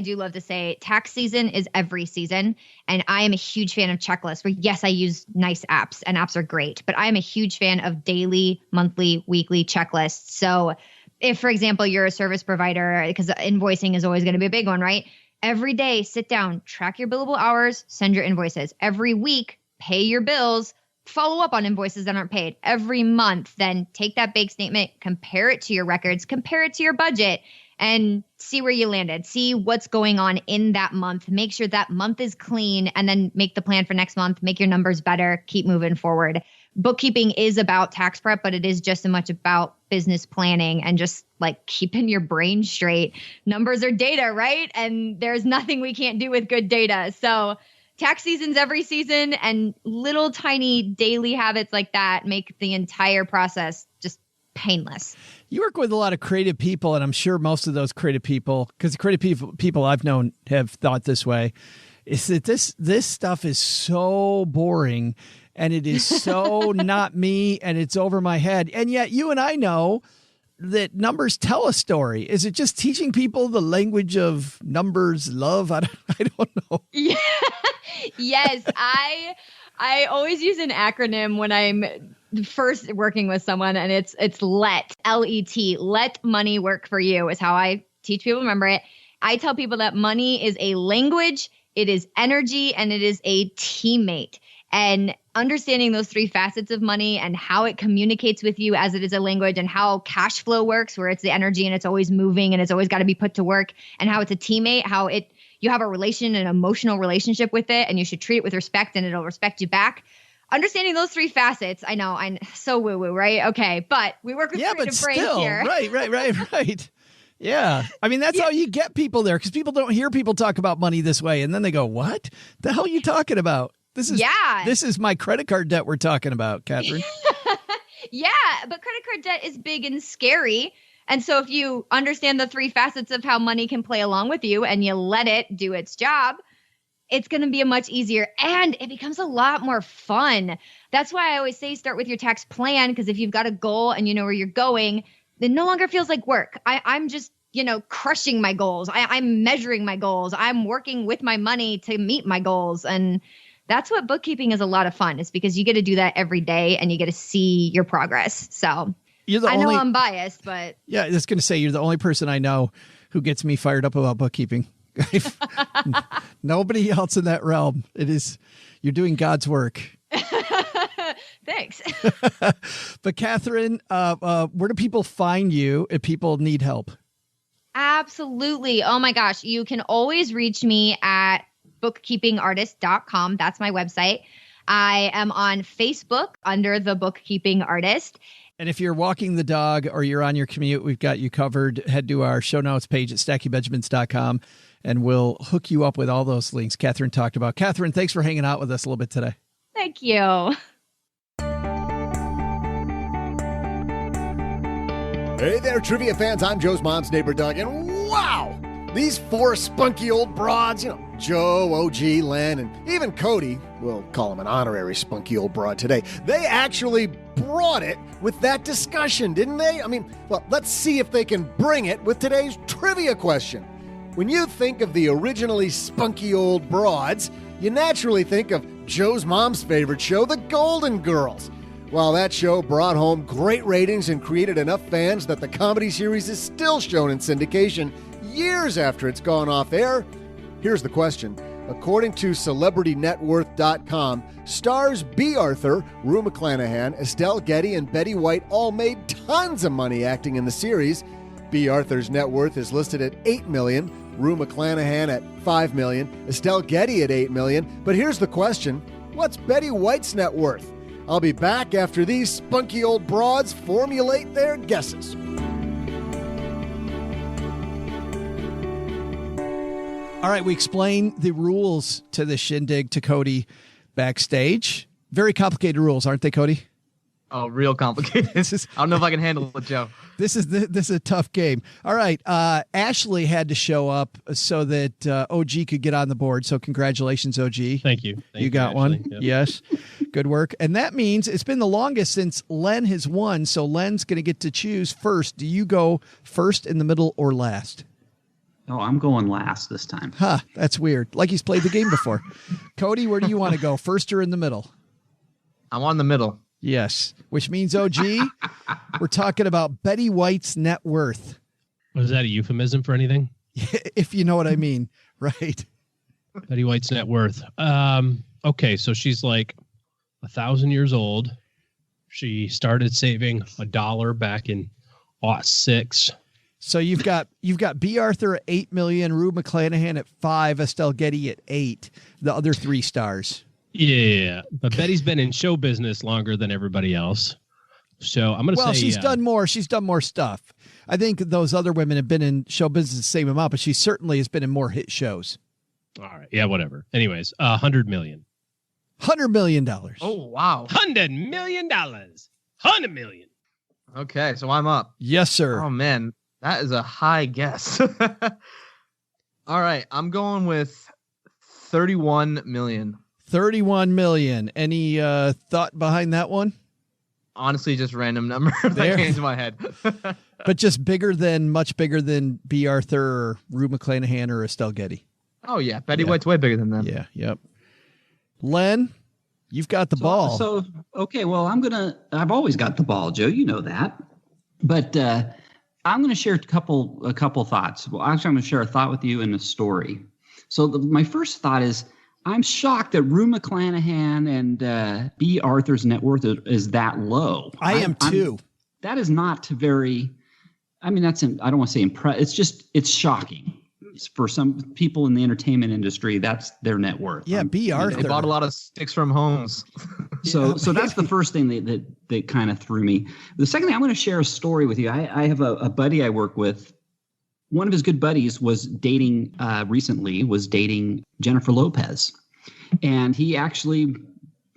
Speaker 10: do love to say tax season is every season. And I am a huge fan of checklists where, yes, I use nice apps and apps are great, but I am a huge fan of daily, monthly, weekly checklists. So if, for example, you're a service provider, because invoicing is always going to be a big one, right? Every day, sit down, track your billable hours, send your invoices. Every week, pay your bills, follow up on invoices that aren't paid. Every month, then take that bank statement, compare it to your records, compare it to your budget, and see where you landed. See what's going on in that month. Make sure that month is clean, and then make the plan for next month. Make your numbers better. Keep moving forward. Bookkeeping is about tax prep, but it is just as much about business planning and just like keeping your brain straight. Numbers are data, right? And there's nothing we can't do with good data. So tax season's every season, and little tiny daily habits like that make the entire process just painless.
Speaker 4: You work with a lot of creative people, and I'm sure most of those creative people, because the creative people I've known have thought this way, is that this stuff is so boring and it is so not me, and it's over my head. And yet you and I know that numbers tell a story. Is it just teaching people the language of numbers, love? I don't know.
Speaker 10: Yeah. Yes, I always use an acronym when I'm first working with someone, and it's LET, L-E-T, let money work for you is how I teach people to remember it. I tell people that money is a language, it is energy, and it is a teammate. And understanding those three facets of money and how it communicates with you as it is a language, and how cash flow works, where it's the energy and it's always moving and it's always got to be put to work, and how it's a teammate, how you have an emotional relationship with it, and you should treat it with respect and it'll respect you back. Understanding those three facets, I know, I'm so woo-woo, right? Okay, but we work with creative brains here.
Speaker 4: Right. Yeah. I mean, that's how you get people there, because people don't hear people talk about money this way, and then they go, what the hell are you talking about? This is my credit card debt we're talking about, Catherine.
Speaker 10: Yeah, but credit card debt is big and scary. And so if you understand the three facets of how money can play along with you and you let it do its job, it's going to be a much easier, and it becomes a lot more fun. That's why I always say start with your tax plan, because if you've got a goal and you know where you're going, it no longer feels like work. I'm just, crushing my goals. I'm measuring my goals. I'm working with my money to meet my goals. And that's what bookkeeping is a lot of fun. It's because you get to do that every day and you get to see your progress. So I know I'm biased, but
Speaker 4: yeah, I was going to say, you're the only person I know who gets me fired up about bookkeeping. Nobody else in that realm. You're doing God's work.
Speaker 10: Thanks.
Speaker 4: But Catherine, where do people find you if people need help?
Speaker 10: Absolutely. Oh my gosh. You can always reach me at bookkeepingartist.com. That's my website. I am on Facebook under the Bookkeeping Artist.
Speaker 4: And if you're walking the dog or you're on your commute, we've got you covered. Head to our show notes page at stackingbenjamins.com and we'll hook you up with all those links Catherine talked about. Catherine, thanks for hanging out with us a little bit today.
Speaker 10: Thank you.
Speaker 3: Hey there, trivia fans. I'm Joe's mom's neighbor, Doug, and wow! These four spunky old broads, Joe, OG, Len, and even Cody, we'll call him an honorary spunky old broad today, they actually brought it with that discussion, didn't they? Let's see if they can bring it with today's trivia question. When you think of the originally spunky old broads, you naturally think of Joe's mom's favorite show, The Golden Girls. Well, that show brought home great ratings and created enough fans that the comedy series is still shown in syndication years after it's gone off air. Here's the question. According to CelebrityNetWorth.com, stars B. Arthur, Rue McClanahan, Estelle Getty, and Betty White all made tons of money acting in the series. B. Arthur's net worth is listed at $8 million, Rue McClanahan at $5 million, Estelle Getty at $8 million. But here's the question. What's Betty White's net worth? I'll be back after these spunky old broads formulate their guesses.
Speaker 4: All right, we explain the rules to the shindig to Cody backstage. Very complicated rules, aren't they, Cody?
Speaker 6: Oh, real complicated. I don't know if I can handle it, Joe.
Speaker 4: This is a tough game. All right, Ashley had to show up so that OG could get on the board. So congratulations, OG.
Speaker 5: Thank you.
Speaker 4: You got
Speaker 5: Ashley.
Speaker 4: one.
Speaker 5: Yep.
Speaker 4: Yes, good work. And that means it's been the longest since Len has won. So Len's going to get to choose first. Do you go first, in the middle, or last?
Speaker 7: Oh, I'm going last this time.
Speaker 4: Huh, that's weird. Like he's played the game before. Cody, where do you want to go, first or in the middle?
Speaker 6: I'm on the middle.
Speaker 4: Yes, which means, OG, we're talking about Betty White's net worth.
Speaker 5: Was that a euphemism for anything?
Speaker 4: If you know what I mean, right?
Speaker 5: Betty White's net worth. Okay, so she's like 1,000 years old. She started saving $1 back in 2006.
Speaker 4: So you've got B. Arthur at $8 million, Rue McClanahan at $5 million, Estelle Getty at $8 million, the other three stars.
Speaker 5: Yeah, but Betty's been in show business longer than everybody else. So I'm going to say...
Speaker 4: Well, she's done more. She's done more stuff. I think those other women have been in show business the same amount, but she certainly has been in more hit shows.
Speaker 5: All right. Yeah, whatever. Anyways, $100 million.
Speaker 4: $100 million.
Speaker 6: Oh, wow.
Speaker 5: $100 million. $100 million.
Speaker 6: Okay, so I'm up.
Speaker 4: Yes, sir.
Speaker 6: Oh, man. That is a high guess. All right, I'm going with 31 million.
Speaker 4: 31 million. Any thought behind that one?
Speaker 6: Honestly, just random number that came into my head.
Speaker 4: But just much bigger than B. Arthur or Rue McClanahan or Estelle Getty.
Speaker 6: Oh, yeah. Betty White's way bigger than them.
Speaker 4: Yeah, yep. Len, you've got the ball.
Speaker 7: Okay, well, I've always got the ball, Joe. You know that. But I'm going to share a couple thoughts. Well, actually, I'm going to share a thought with you and a story. So my first thought is, I'm shocked that Rue McClanahan and B. Arthur's net worth is that low.
Speaker 4: I am too.
Speaker 7: That is not very. I mean, I don't want to say impressive. It's shocking. For some people in the entertainment industry, that's their net worth.
Speaker 4: Yeah, B. Arthur.
Speaker 6: They bought a lot of sticks from homes.
Speaker 7: So that's the first thing that kind of threw me. The second thing, I'm going to share a story with you. I have a buddy I work with. One of his good buddies was dating Jennifer Lopez. And he actually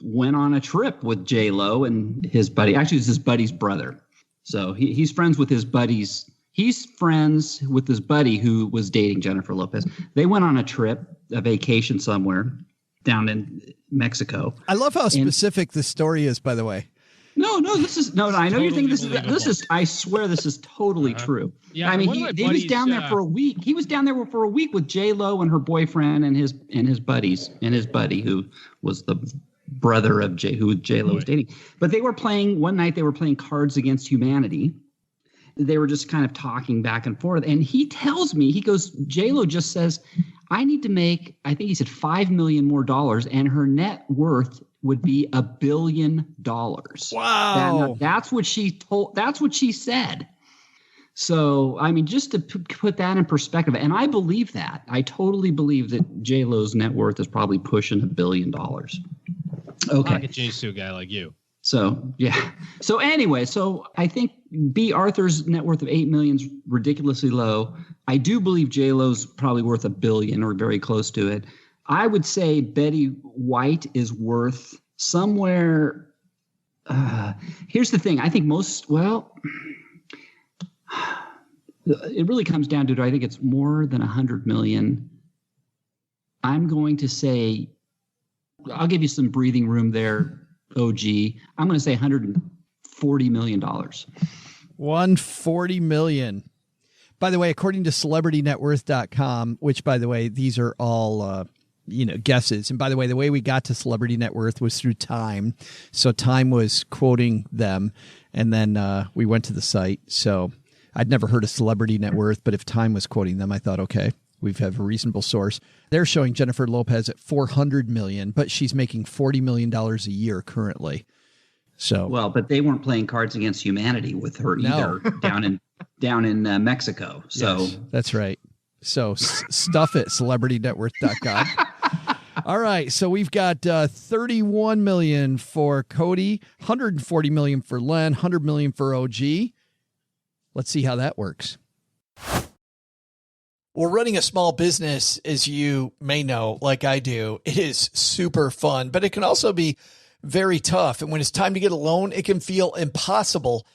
Speaker 7: went on a trip with J-Lo and his buddy. Actually, it's his buddy's brother. So he's friends with his buddies. He's friends with his buddy who was dating Jennifer Lopez. They went on a vacation somewhere down in Mexico.
Speaker 4: I love how specific the story is, by the way.
Speaker 7: No, I know totally you're thinking this is, I swear this is totally true.
Speaker 5: Yeah,
Speaker 7: I mean, he was down there for a week. He was down there for a week with J-Lo and her boyfriend and his buddies and his buddy who was the brother of who J-Lo was dating. But one night they were playing Cards Against Humanity. They were just kind of talking back and forth. And he tells me, he goes, J-Lo just says, I need to make, I think he said $5 million more, and her net worth would be $1 billion.
Speaker 4: Wow.
Speaker 7: That's what she said. So, I mean, just to put that in perspective, and I believe that. I totally believe that J-Lo's net worth is probably pushing $1 billion. Okay.
Speaker 5: Pocket change to a guy like you.
Speaker 7: So, yeah. So anyway, I think B. Arthur's net worth of $8 million is ridiculously low. I do believe J-Lo's probably worth $1 billion or very close to it. I would say Betty White is worth somewhere. Here's the thing. I think it really comes down to, do I think it's more than 100 million? I'm going to say, I'll give you some breathing room there, OG. I'm going to say $140 million.
Speaker 4: $140 million. By the way, according to celebritynetworth.com, which, by the way, these are all, guesses. And by the way, the way we got to Celebrity Net Worth was through Time. So Time was quoting them. And then we went to the site. So I'd never heard of Celebrity Net Worth, but if Time was quoting them, I thought, okay, we have a reasonable source. They're showing Jennifer Lopez at $400 million, but she's making $40 million a year currently. So
Speaker 7: well, but they weren't playing Cards Against Humanity with her either down in Mexico. So
Speaker 4: yes, that's right. So stuff it, celebritynetworth.com. All right, so we've got $31 million for Cody, $140 million for Len, $100 million for OG. Let's see how that works.
Speaker 8: Well, running a small business, as you may know, like I do, it is super fun, but it can also be very tough. And when it's time to get a loan, it can feel impossible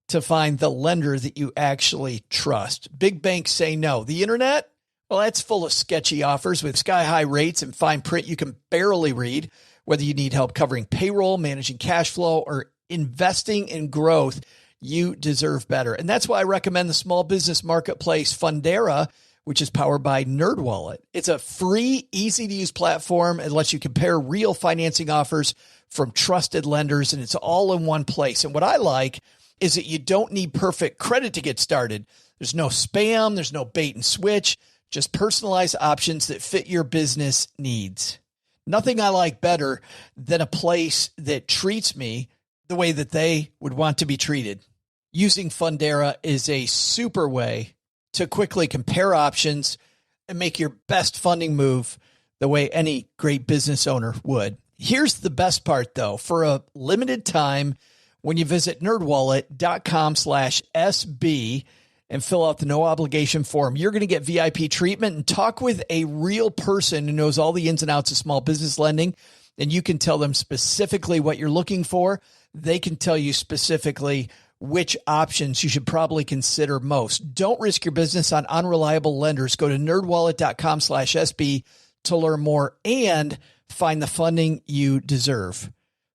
Speaker 8: to find the lender that you actually trust. Big banks say no. The internet, well, that's full of sketchy offers with sky-high rates and fine print you can barely read. Whether you need help covering payroll, managing cash flow, or investing in growth, you deserve better. And that's why I recommend the small business marketplace Fundera, which is powered by NerdWallet. It's a free, easy-to-use platform. It lets you compare real financing offers from trusted lenders, and it's all in one place. And what I like is that you don't need perfect credit to get started. There's no spam. There's no bait and switch. Just personalized options that fit your business needs. Nothing I like better than a place that treats me the way that they would want to be treated. Using Fundera is a super way to quickly compare options and make your best funding move the way any great business owner would. Here's the best part, though. For a limited time, when you visit nerdwallet.com/SB and fill out the no obligation form, you're going to get VIP treatment and talk with a real person who knows all the ins and outs of small business lending. And you can tell them specifically what you're looking for. They can tell you specifically which options you should probably consider most. Don't risk your business on unreliable lenders. Go to nerdwallet.com/SB to learn more and find the funding you deserve.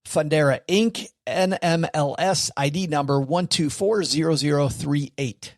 Speaker 8: Fundera Inc. NMLS ID number 1240038.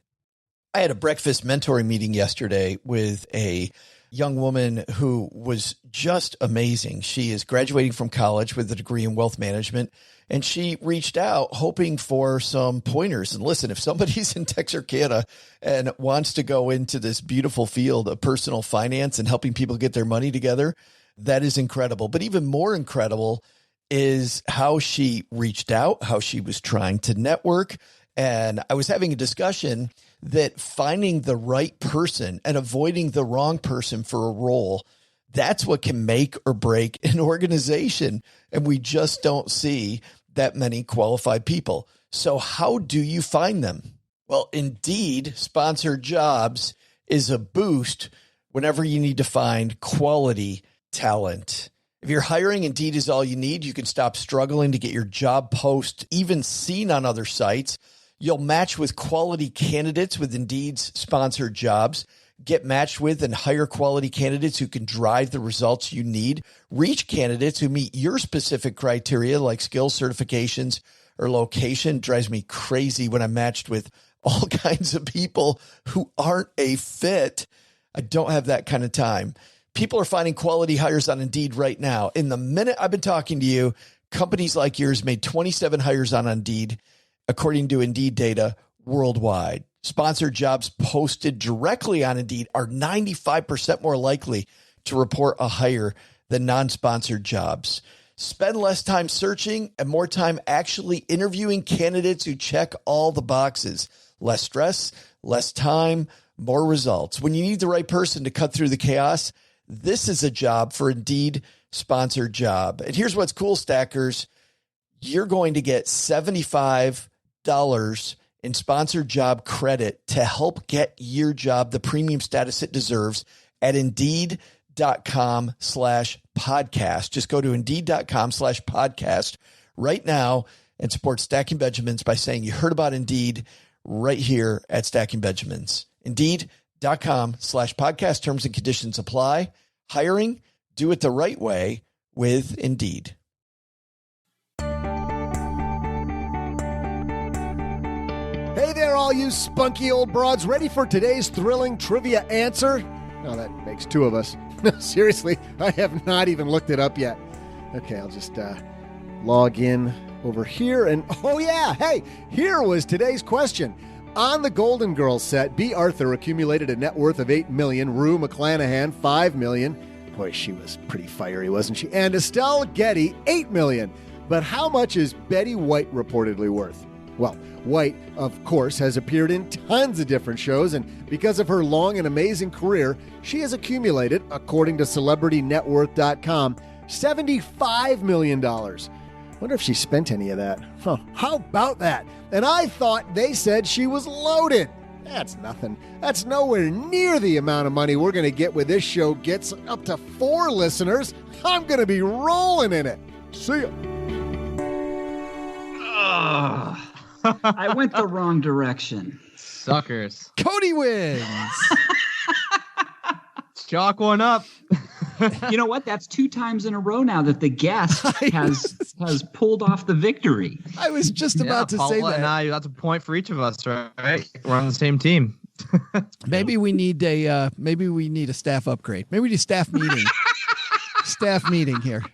Speaker 8: I had a breakfast mentoring meeting yesterday with a young woman who was just amazing. She is graduating from college with a degree in wealth management, and she reached out hoping for some pointers. And listen, if somebody's in Texarkana and wants to go into this beautiful field of personal finance and helping people get their money together, that is incredible. But even more incredible is how she reached out, how she was trying to network. And I was having a discussion that finding the right person and avoiding the wrong person for a role, that's what can make or break an organization. And we just don't see that many qualified people. So how do you find them? Well, Indeed sponsored jobs is a boost whenever you need to find quality talent. If you're hiring, Indeed is all you need. You can stop struggling to get your job post even seen on other sites. You'll match with quality candidates with Indeed's sponsored jobs. Get matched with and hire quality candidates who can drive the results you need. Reach candidates who meet your specific criteria like skills, certifications, or location. It drives me crazy when I'm matched with all kinds of people who aren't a fit. I don't have that kind of time. People are finding quality hires on Indeed right now. In the minute I've been talking to you, companies like yours made 27 hires on Indeed, according to Indeed data worldwide. Sponsored jobs posted directly on Indeed are 95% more likely to report a hire than non-sponsored jobs. Spend less time searching and more time actually interviewing candidates who check all the boxes. Less stress, less time, more results. When you need the right person to cut through the chaos, this is a job for Indeed sponsored job. And here's what's cool, stackers. You're going to get $75 in sponsored job credit to help get your job the premium status it deserves at Indeed.com/podcast. Just go to Indeed.com/podcast right now and support Stacking Benjamins by saying you heard about Indeed right here at Stacking Benjamins. Indeed.com/podcast. Terms and conditions apply. Hiring, do it the right way with Indeed.
Speaker 3: Hey there, all you spunky old broads. Ready for today's thrilling trivia answer? Oh, that makes two of us. Seriously, I have not even looked it up yet. Okay, I'll just log in over here. And, oh yeah, hey, here was today's question. On the Golden Girls set, B. Arthur accumulated a net worth of $8 million. Rue McClanahan, $5 million. Boy, she was pretty fiery, wasn't she? And Estelle Getty, $8 million. But how much is Betty White reportedly worth? Well, White, of course, has appeared in tons of different shows, and because of her long and amazing career, she has accumulated, according to CelebrityNetWorth.com, $75 million. Wonder if she spent any of that. Huh, how about that? And I thought they said she was loaded. That's nothing. That's nowhere near the amount of money we're going to get with this show gets up to 4 listeners. I'm going to be rolling in it. See ya.
Speaker 7: I went the wrong direction.
Speaker 6: Suckers.
Speaker 4: Cody wins.
Speaker 6: Chalk one up.
Speaker 7: You know what? That's 2 times in a row now that the guest has pulled off the victory.
Speaker 4: I was just about to say that.
Speaker 6: And I, that's a point for each of us, right? We're on the same team.
Speaker 4: Maybe we need a staff upgrade. Maybe we need a staff meeting. Staff meeting here.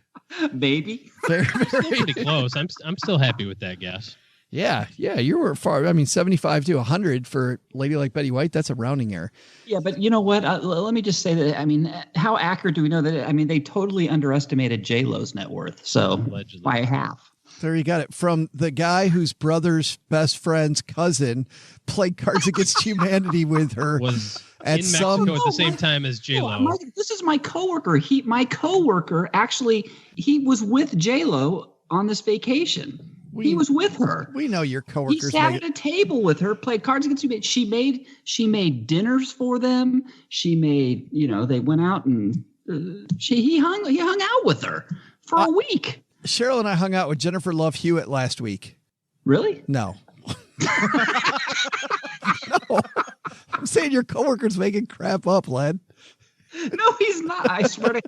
Speaker 7: Maybe.
Speaker 4: Very,
Speaker 5: Pretty close. I'm still happy with that guess.
Speaker 4: Yeah, you were far. I mean, 75 to 100 for a lady like Betty White, that's a rounding error.
Speaker 7: Yeah, but you know what? Let me just say that, I mean, how accurate do we know that? I mean, they totally underestimated J-Lo's net worth, so
Speaker 5: Allegedly.
Speaker 7: by half.
Speaker 4: There you got it. From the guy whose brother's best friend's cousin played Cards Against Humanity with her.
Speaker 5: Was
Speaker 4: at
Speaker 5: in Mexico at the same time as J-Lo.
Speaker 7: This is my coworker. My coworker, actually, he was with J-Lo on this vacation. He was with her.
Speaker 4: We know your coworkers.
Speaker 7: He sat at a table with her, played Cards Against Humanity. She made dinners for them. She made, they went out and he hung out with her for a week.
Speaker 4: Cheryl and I hung out with Jennifer Love Hewitt last week.
Speaker 7: Really?
Speaker 4: No. No. I'm saying your coworker's making crap up, Len.
Speaker 7: No, he's not. I swear to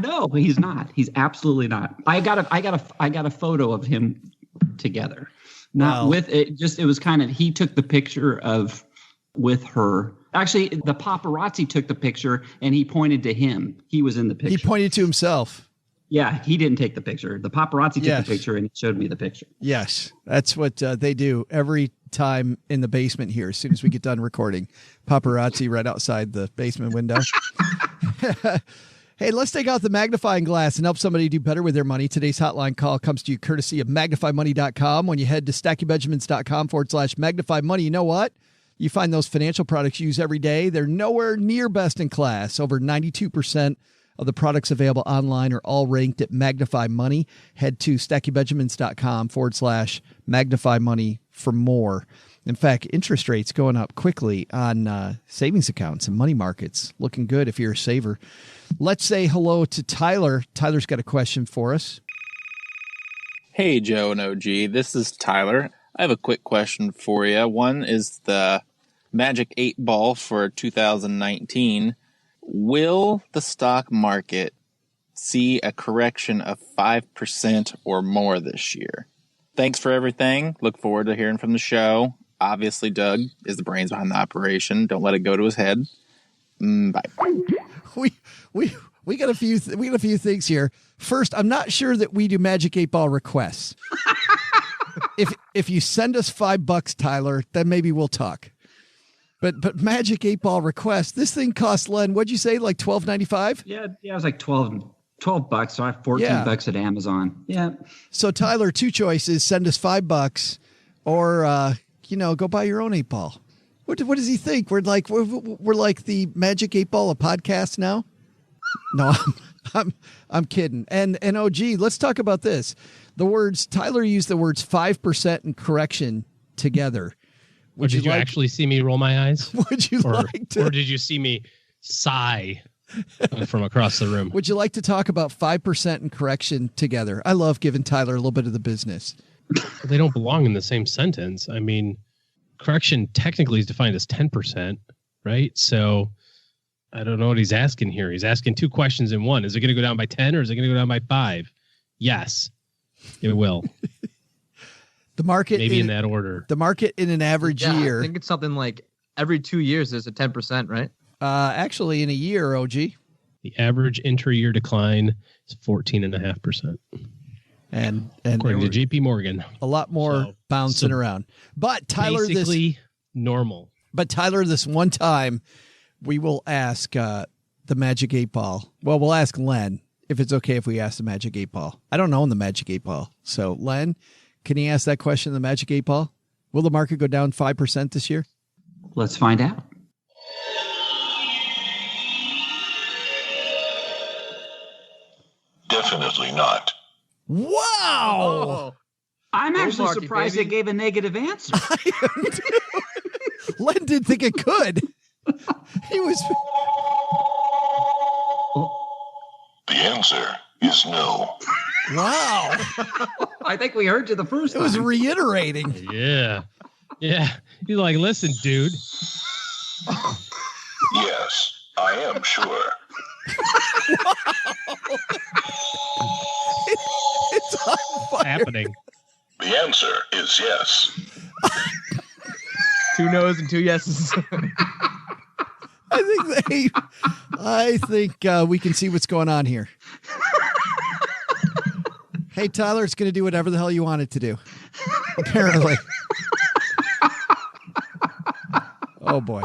Speaker 7: no, he's not. He's absolutely not. I got a photo of him together. Not with it. Just it was kind of he took the picture with her. Actually, the paparazzi took the picture and he pointed to him. He was in the picture.
Speaker 4: He pointed to himself.
Speaker 7: Yeah, he didn't take the picture. The paparazzi took the picture and showed me the picture.
Speaker 4: Yes, that's what they do every time in the basement here. As soon as we get done recording, paparazzi right outside the basement window. Hey, let's take out the magnifying glass and help somebody do better with their money. Today's hotline call comes to you courtesy of magnifymoney.com. When you head to stackybenjamins.com/magnifymoney, you know what? You find those financial products you use every day. They're nowhere near best in class. Over 92% of the products available online are all ranked at Magnify Money. Head to stackybenjamins.com/magnify money for more. In fact, interest rates going up quickly on savings accounts and money markets. Looking good if you're a saver. Let's say hello to Tyler. Tyler's got a question for us.
Speaker 11: Hey, Joe and OG. This is Tyler. I have a quick question for you. One is the Magic 8 Ball for 2019. Will the stock market see a correction of 5% or more this year? Thanks for everything. Look forward to hearing from the show. Obviously, Doug is the brains behind the operation. Don't let it go to his head. Bye.
Speaker 4: We got a few things here. First, I'm not sure that we do Magic 8 Ball requests. If you send us $5, Tyler, then maybe we'll talk. But Magic 8 Ball requests, this thing costs, Len, what'd you say, like $12.95?
Speaker 7: Yeah, it was like $12. So I have $14 at Amazon. Yeah.
Speaker 4: So Tyler, two choices: send us $5, or go buy your own 8 Ball. What does he think? We're like the Magic 8 Ball of podcast now. No, I'm kidding. And OG, let's talk about this. Tyler used the words 5% and correction together.
Speaker 5: Did you actually see me roll my eyes?
Speaker 4: Would you like to?
Speaker 5: Or did you see me sigh from across the room?
Speaker 4: Would you like to talk about 5% and correction together? I love giving Tyler a little bit of the business.
Speaker 5: They don't belong in the same sentence. I mean, correction technically is defined as 10%. right? So I don't know what he's asking here. He's asking two questions in one. Is it going to go down by 10 or is it going to go down by 5? Yes, it will.
Speaker 4: The market,
Speaker 5: maybe in that order.
Speaker 4: The market in an average year.
Speaker 6: I think it's something like every 2 years there's a 10%, right?
Speaker 4: Actually, in a year, OG.
Speaker 5: The average intra-year decline is 14.5%.
Speaker 4: And
Speaker 5: according to JP Morgan.
Speaker 4: A lot more bouncing around. But Tyler,
Speaker 5: basically normal.
Speaker 4: But Tyler, this one time we will ask the Magic 8 Ball. Well, we'll ask Len if it's okay if we ask the Magic 8 Ball. I don't own the Magic 8 Ball. So Len, can you ask that question, the Magic 8 Ball? Will the market go down 5% this year?
Speaker 7: Let's find out.
Speaker 12: Definitely not.
Speaker 4: Wow.
Speaker 6: Oh.
Speaker 7: I'm actually surprised it gave a negative answer.
Speaker 4: Len didn't think it could. He was.
Speaker 12: The answer is no.
Speaker 4: Wow.
Speaker 7: I think we heard you the first time.
Speaker 4: It was reiterating.
Speaker 5: Yeah. He's like, listen, dude.
Speaker 12: Yes, I am sure.
Speaker 4: It's on fire.
Speaker 5: Happening.
Speaker 12: The answer is yes.
Speaker 6: 2 no's and 2 yeses.
Speaker 4: I think we can see what's going on here. Hey, Tyler, it's going to do whatever the hell you want it to do. Apparently. Oh, boy.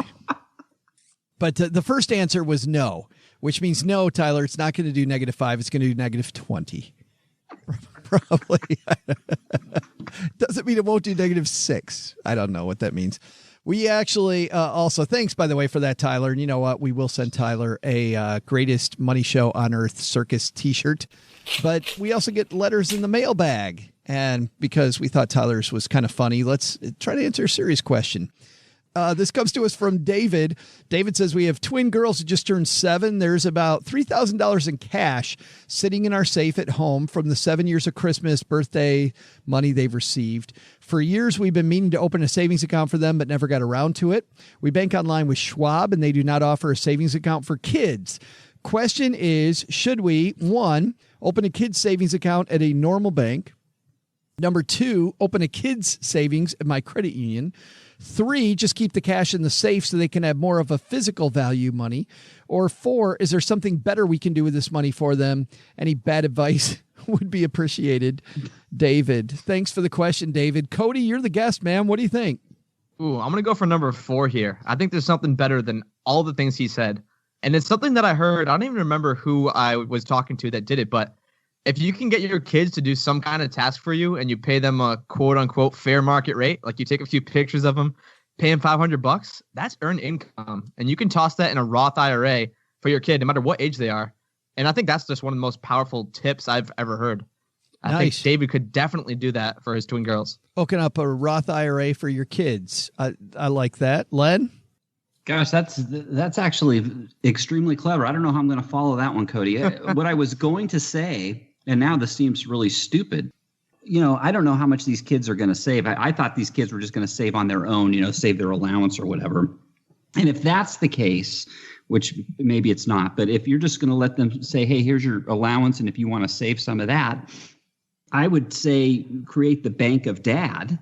Speaker 4: But the first answer was no, which means no, Tyler, it's not going to do -5. It's going to do -20. Probably. Doesn't mean it won't do -6. I don't know what that means. We actually also, thanks, by the way, for that, Tyler. And you know what? We will send Tyler a Greatest Money Show on Earth Circus t-shirt. But we also get letters in the mailbag. And because we thought Tyler's was kind of funny, let's try to answer a serious question. This comes to us from David. David says, we have twin girls who just turned 7. There's about $3,000 in cash sitting in our safe at home from the 7 years of Christmas, birthday money they've received. For years, we've been meaning to open a savings account for them, but never got around to it. We bank online with Schwab, and they do not offer a savings account for kids. Question is, should we, 1, open a kids savings account at a normal bank? Number 2, open a kids savings at my credit union. 3, just keep the cash in the safe so they can have more of a physical value money. Or 4, is there something better we can do with this money for them? Any bad advice would be appreciated. David, thanks for the question, David. Cody, you're the guest, man. What do you think?
Speaker 6: Ooh, I'm going to go for number 4 here. I think there's something better than all the things he said. And it's something that I heard. I don't even remember who I was talking to that did it, but if you can get your kids to do some kind of task for you and you pay them a quote unquote fair market rate, like you take a few pictures of them, pay them $500, that's earned income. And you can toss that in a Roth IRA for your kid, no matter what age they are. And I think that's just one of the most powerful tips I've ever heard. I think David could definitely do that for his twin girls.
Speaker 4: Open up a Roth IRA for your kids. I like that. Len?
Speaker 7: Gosh, that's actually extremely clever. I don't know how I'm going to follow that one, Cody. What I was going to say, and now this seems really stupid. I don't know how much these kids are going to save. I thought these kids were just going to save on their own, save their allowance or whatever. And if that's the case, which maybe it's not, but if you're just going to let them say, hey, here's your allowance, and if you want to save some of that, I would say create the bank of dad,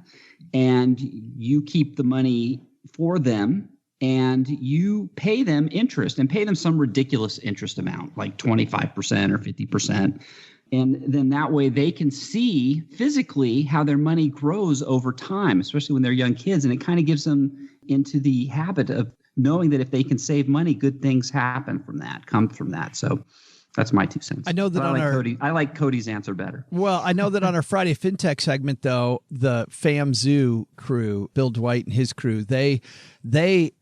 Speaker 7: and you keep the money for them, and you pay them interest, and pay them some ridiculous interest amount, like 25% or 50%. And then that way they can see physically how their money grows over time, especially when they're young kids. And it kind of gives them into the habit of knowing that if they can save money, good things come from that. So that's my 2 cents.
Speaker 4: I know that
Speaker 7: I like Cody's answer better.
Speaker 4: Well, I know that on our Friday FinTech segment, though, the FamZoo crew, Bill Dwight and his crew, they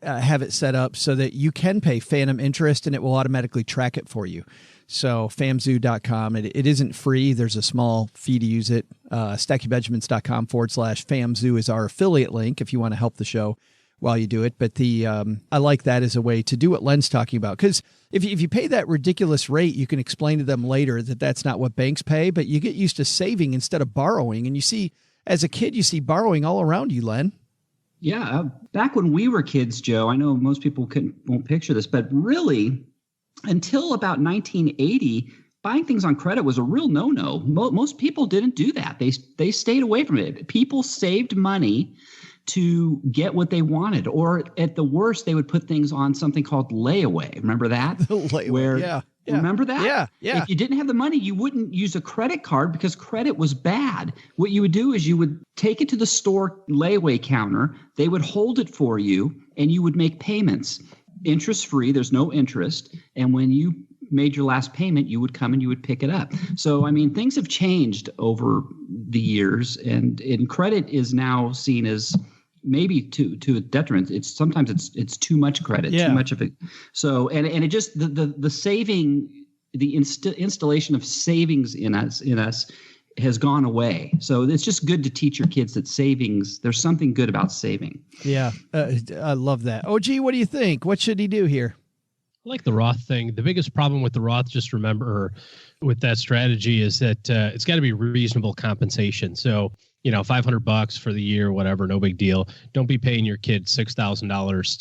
Speaker 4: have it set up so that you can pay phantom interest and it will automatically track it for you. So famzoo.com. It isn't free. There's a small fee to use it. StackyBenjamins.com/FamZoo is our affiliate link if you want to help the show while you do it. But I like that as a way to do what Len's talking about. Because if you pay that ridiculous rate, you can explain to them later that that's not what banks pay, but you get used to saving instead of borrowing. And you see, as a kid, you see borrowing all around you, Len.
Speaker 7: Yeah, back when we were kids, Joe, I know most people won't picture this, but really, until about 1980, buying things on credit was a real no-no. Most people didn't do that. They stayed away from it. People saved money to get what they wanted, or at the worst, they would put things on something called layaway. Remember that?
Speaker 4: Layaway, yeah.
Speaker 7: Remember that?
Speaker 4: Yeah.
Speaker 7: If you didn't have the money, you wouldn't use a credit card because credit was bad. What you would do is you would take it to the store layaway counter. They would hold it for you, and you would make payments. Interest-free, there's no interest. And when you made your last payment, you would come and you would pick it up. So, I mean, things have changed over the years, and credit is now seen as maybe to a detriment. Sometimes it's too much credit, too much of it. So, and it just the saving, the installation of savings in us has gone away. So it's just good to teach your kids that savings, there's something good about saving.
Speaker 4: Yeah. I love that. OG, what do you think? What should he do here?
Speaker 5: I like the Roth thing. The biggest problem with the Roth, just remember with that strategy, is that it's got to be reasonable compensation. So, $500 for the year, whatever, no big deal. Don't be paying your kid $6,000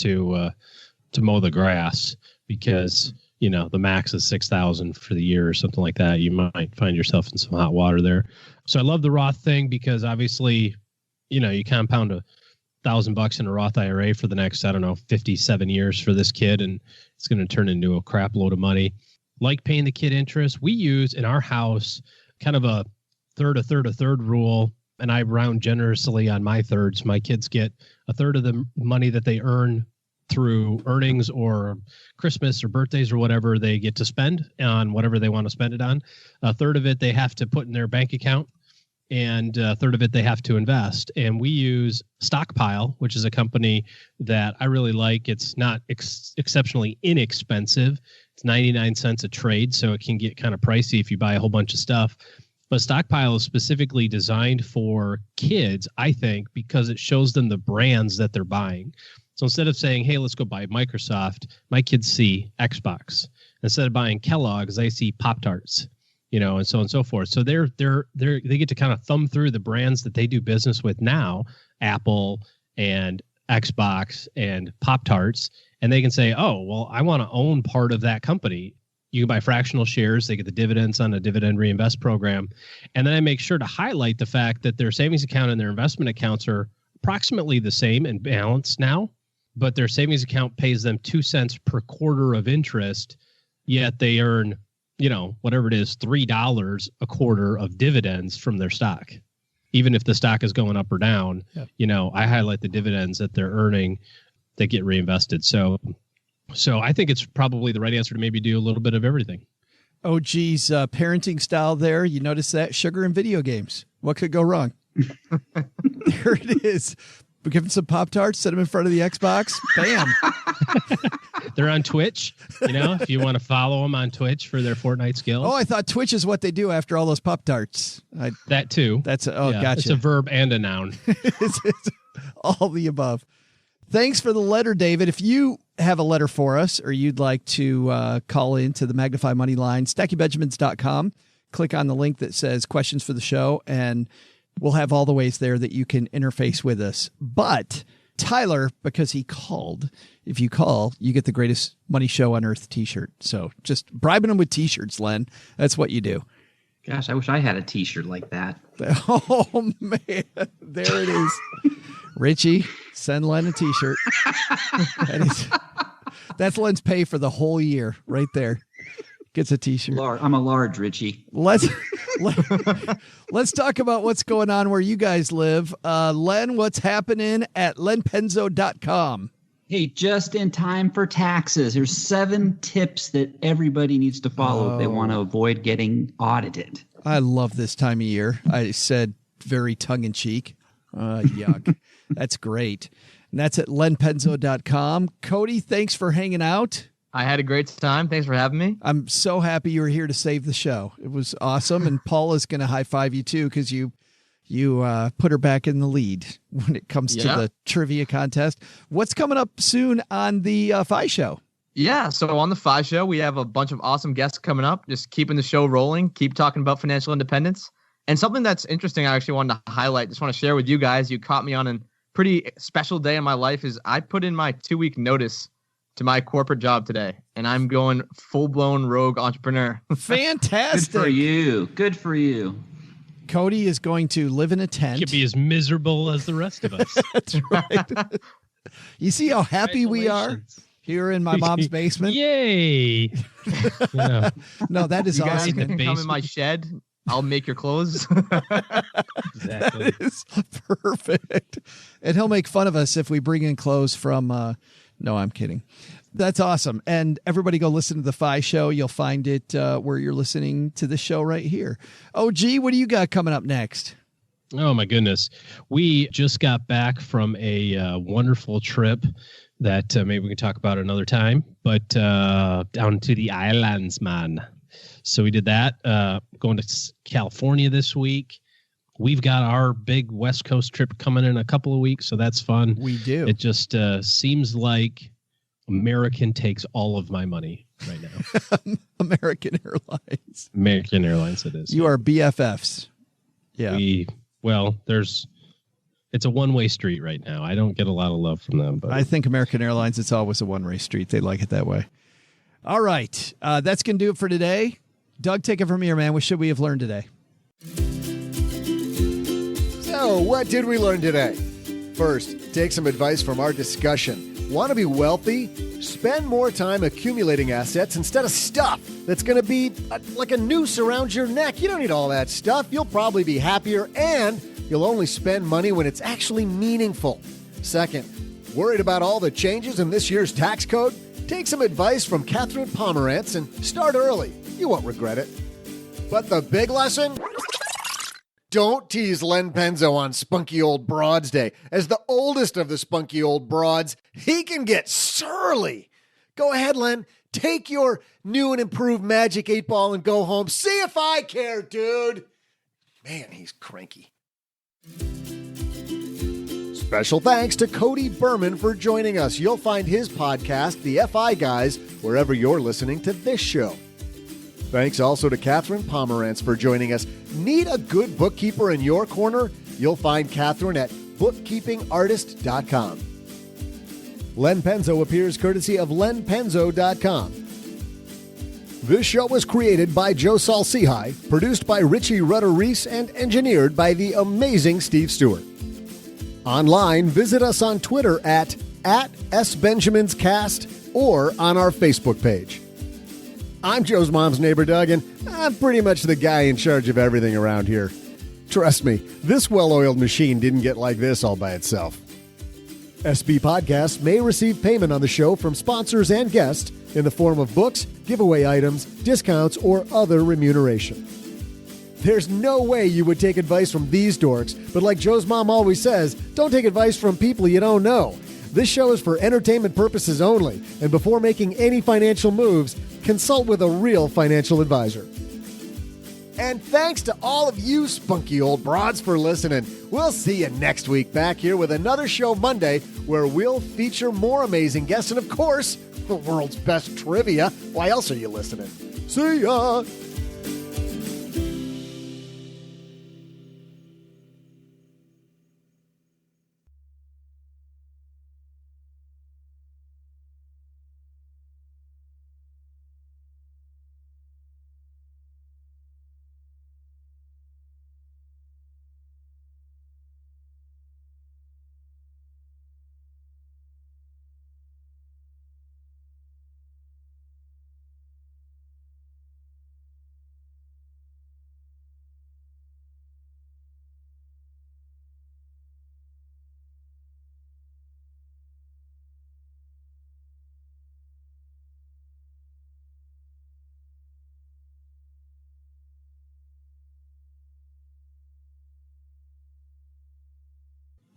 Speaker 5: to mow the grass because, the max is $6,000 for the year or something like that. You might find yourself in some hot water there. So I love the Roth thing because obviously, you compound $1,000 in a Roth IRA for the next, 57 years for this kid, and it's going to turn into a crap load of money. Like paying the kid interest, we use in our house kind of a third rule, and I round generously on my thirds. My kids get a third of the money that they earn through earnings or Christmas or birthdays or whatever they get to spend on whatever they want to spend it on. A third of it they have to put in their bank account, and a third of it they have to invest. And we use Stockpile, which is a company that I really like. It's not exceptionally inexpensive. It's 99 cents a trade, so it can get kind of pricey if you buy a whole bunch of stuff. But Stockpile is specifically designed for kids, I think, because it shows them the brands that they're buying. So instead of saying, hey, let's go buy Microsoft, my kids see Xbox. Instead of buying Kellogg's, they see Pop-Tarts, and so on and so forth. So they get to kind of thumb through the brands that they do business with now, Apple and Xbox and Pop-Tarts, and they can say, oh, well, I want to own part of that company. You can buy fractional shares. They get the dividends on a dividend reinvest program. And then I make sure to highlight the fact that their savings account and their investment accounts are approximately the same in balance now, but their savings account pays them 2 cents per quarter of interest, yet they earn, whatever it is, $3 a quarter of dividends from their stock. Even if the stock is going up or down, I highlight the dividends that they're earning that get reinvested. So I think it's probably the right answer to maybe do a little bit of everything.
Speaker 4: Oh, geez. Parenting style there. You notice that? Sugar and video games. What could go wrong? There it is. We give them some Pop-Tarts, set them in front of the Xbox. Bam.
Speaker 5: They're on Twitch, if you want to follow them on Twitch for their Fortnite skills.
Speaker 4: Oh, I thought Twitch is what they do after all those Pop-Tarts.
Speaker 5: That too.
Speaker 4: Gotcha.
Speaker 5: It's a verb and a noun.
Speaker 4: it's all the above. Thanks for the letter, David. If you have a letter for us or you'd like to call into the Magnify Money line, StackyBenjamins.com. Click on the link that says questions for the show, and we'll have all the ways there that you can interface with us. But Tyler, because he called, if you call, you get the greatest money show on earth t-shirt. So just bribing them with t-shirts, Len. That's what you do.
Speaker 7: Gosh, I wish I had a t-shirt like that.
Speaker 4: Oh, man. There it is. Richie, send Len a t-shirt. That's Len's pay for the whole year right there. Gets a t-shirt.
Speaker 7: I'm a large, Richie.
Speaker 4: Let's talk about what's going on where you guys live. Len, what's happening at lenpenzo.com?
Speaker 7: Hey, just in time for taxes. There's 7 tips that everybody needs to follow if they want to avoid getting audited.
Speaker 4: I love this time of year. I said very tongue-in-cheek. Yuck. That's great. And that's at lenpenzo.com. Cody, thanks for hanging out.
Speaker 6: I had a great time. Thanks for having me.
Speaker 4: I'm so happy you were here to save the show. It was awesome. And Paula's going to high-five you, too, because you put her back in the lead when it comes to the trivia contest. What's coming up soon on the Fi Show?
Speaker 6: Yeah, so on the Fi Show, we have a bunch of awesome guests coming up, just keeping the show rolling, keep talking about financial independence. And something that's interesting I actually wanted to highlight, just want to share with you guys. You caught me on a pretty special day in my life is I put in my 2-week notice to my corporate job today, and I'm going full-blown rogue entrepreneur.
Speaker 4: Fantastic.
Speaker 7: Good for you. Good for you.
Speaker 4: Cody is going to live in a tent.
Speaker 5: Could be as miserable as the rest of us.
Speaker 4: That's right. You see how happy we are here in my mom's basement?
Speaker 5: Yay. Yeah.
Speaker 4: No, that is
Speaker 6: You guys
Speaker 4: awesome.
Speaker 6: can come in my shed. I'll make your clothes.
Speaker 5: Exactly.
Speaker 4: That is perfect. And he'll make fun of us if we bring in clothes from, no, I'm kidding. That's awesome. And everybody go listen to the Fi Show. You'll find it where you're listening to the show right here. OG, what do you got coming up next?
Speaker 5: Oh, my goodness. We just got back from a wonderful trip that maybe we can talk about another time, but down to the islands, man. So we did that, going to California this week. We've got our big West Coast trip coming in a couple of weeks, so that's fun.
Speaker 4: We do.
Speaker 5: It just seems like American takes all of my money right now.
Speaker 4: American Airlines.
Speaker 5: American Airlines, it is.
Speaker 4: You are BFFs. Yeah.
Speaker 5: It's a one-way street right now. I don't get a lot of love from them, but
Speaker 4: I think American Airlines, it's always a one-way street. They like it that way. All right. That's going to do it for today. Doug, take it from here, man. What should we have learned today?
Speaker 3: So, what did we learn today? First, take some advice from our discussion. Want to be wealthy? Spend more time accumulating assets instead of stuff that's going to be like a noose around your neck. You don't need all that stuff. You'll probably be happier, and you'll only spend money when it's actually meaningful. Second, worried about all the changes in this year's tax code? Take some advice from Catherine Pomerantz and start early. You won't regret it. But the big lesson? Don't tease Len Penzo on Spunky Old Broads Day. As the oldest of the spunky old broads, he can get surly. Go ahead, Len. Take your new and improved Magic 8-ball and go home. See if I care, dude. Man, he's cranky. Special thanks to Cody Berman for joining us. You'll find his podcast, The FI Guys, wherever you're listening to this show. Thanks also to Catherine Pomerantz for joining us. Need a good bookkeeper in your corner? You'll find Catherine at bookkeepingartist.com. Len Penzo appears courtesy of lenpenzo.com. This show was created by Joe Salsihai, produced by Richie Rutter-Reese, and engineered by the amazing Steve Stewart. Online, visit us on Twitter at @SBenjaminsCast or on our Facebook page. I'm Joe's mom's neighbor, Doug, and I'm pretty much the guy in charge of everything around here. Trust me, this well-oiled machine didn't get like this all by itself. SB Podcasts may receive payment on the show from sponsors and guests in the form of books, giveaway items, discounts, or other remuneration. There's no way you would take advice from these dorks, but like Joe's mom always says, don't take advice from people you don't know. This show is for entertainment purposes only, and before making any financial moves, consult with a real financial advisor. And thanks to all of you spunky old broads for listening. We'll see you next week back here with another show Monday where we'll feature more amazing guests and, of course, the world's best trivia. Why else are you listening? See ya!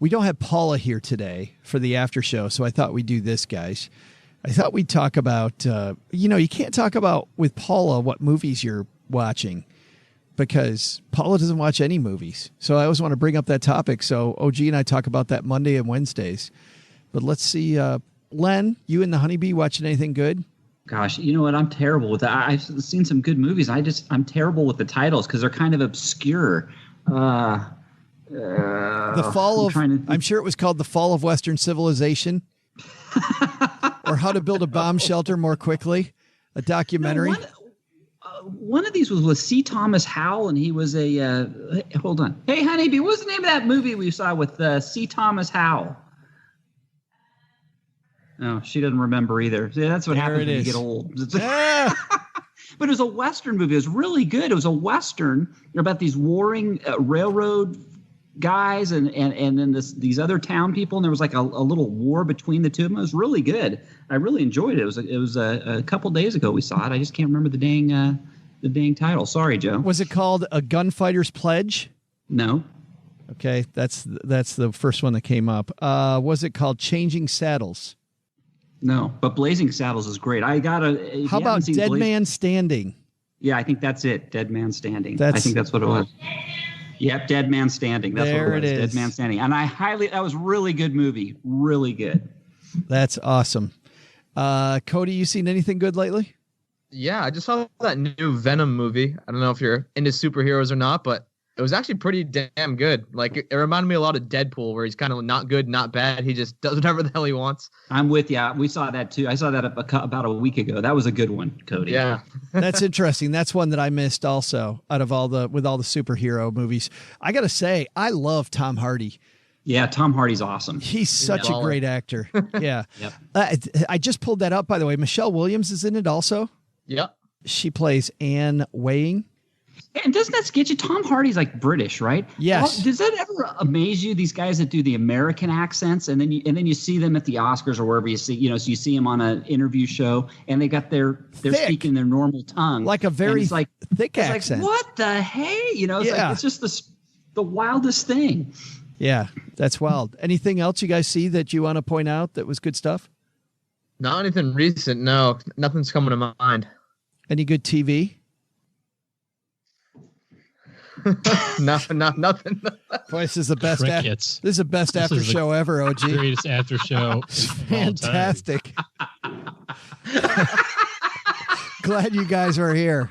Speaker 4: We don't have Paula here today for the after show, so I thought we'd do this, guys. I thought we'd talk about, you can't talk about with Paula what movies you're watching because Paula doesn't watch any movies. So I always want to bring up that topic. So OG and I talk about that Monday and Wednesdays. But let's see, Len, you and the Honeybee watching anything good?
Speaker 7: Gosh, you know what? I'm terrible with that. I've seen some good movies. I'm terrible with the titles because they're kind of obscure.
Speaker 4: The Fall of, I'm sure it was called The Fall of Western Civilization. Or How to Build a Bomb Shelter More Quickly, a documentary.
Speaker 7: No, one of these was with C. Thomas Howell, and he was a hold on. Hey, honeybee, what was the name of that movie we saw with C. Thomas Howell? No, she doesn't remember either. See, that's what happens when you get old. But it was a Western movie. It was really good. It was a Western about these warring railroad guys and then these other town people, and there was like a little war between the two of them. It was really good. I really enjoyed it. It was a couple days ago we saw it. I just can't remember the dang title. Sorry, Joe.
Speaker 4: Was it called A Gunfighter's Pledge?
Speaker 7: No.
Speaker 4: Okay, that's the first one that came up. Was it called Changing Saddles?
Speaker 7: No, but Blazing Saddles is great. How about
Speaker 4: Dead Man Standing?
Speaker 7: Yeah, I think that's it. Dead Man Standing. I think that's what it was. Yep, Dead Man Standing. That's what it was. Dead Man Standing. And that was a really good movie. Really good.
Speaker 4: That's awesome. Cody, you seen anything good lately?
Speaker 6: Yeah, I just saw that new Venom movie. I don't know if you're into superheroes or not, but it was actually pretty damn good. Like, it reminded me a lot of Deadpool, where he's kind of not good, not bad. He just does whatever the hell he wants.
Speaker 7: I'm with you. We saw that too. I saw that about a week ago. That was a good one, Cody.
Speaker 6: Yeah.
Speaker 4: That's interesting. That's one that I missed also out of all the superhero movies. I got to say, I love Tom Hardy.
Speaker 7: Yeah, Tom Hardy's awesome.
Speaker 4: He's such a great actor. Yeah.
Speaker 7: Yep.
Speaker 4: I just pulled that up, by the way. Michelle Williams is in it also.
Speaker 6: Yep.
Speaker 4: She plays Anne Weying.
Speaker 7: And doesn't that get you? Tom Hardy's like British, right?
Speaker 4: Yes.
Speaker 7: Does that ever amaze you? These guys that do the American accents, and then you see them at the Oscars or wherever you see, so you see them on an interview show, and they're speaking their normal tongue,
Speaker 4: like a very thick accent.
Speaker 7: Like, what the hey? It's just the wildest thing.
Speaker 4: Yeah, that's wild. Anything else you guys see that you want to point out that was good stuff?
Speaker 6: Not anything recent. No, nothing's coming to mind.
Speaker 4: Any good TV?
Speaker 6: Nothing.
Speaker 4: Boy, this is the best.
Speaker 5: Crickets.
Speaker 4: This is the best after show ever. OG,
Speaker 5: greatest after show.
Speaker 4: Fantastic. Glad you guys are here.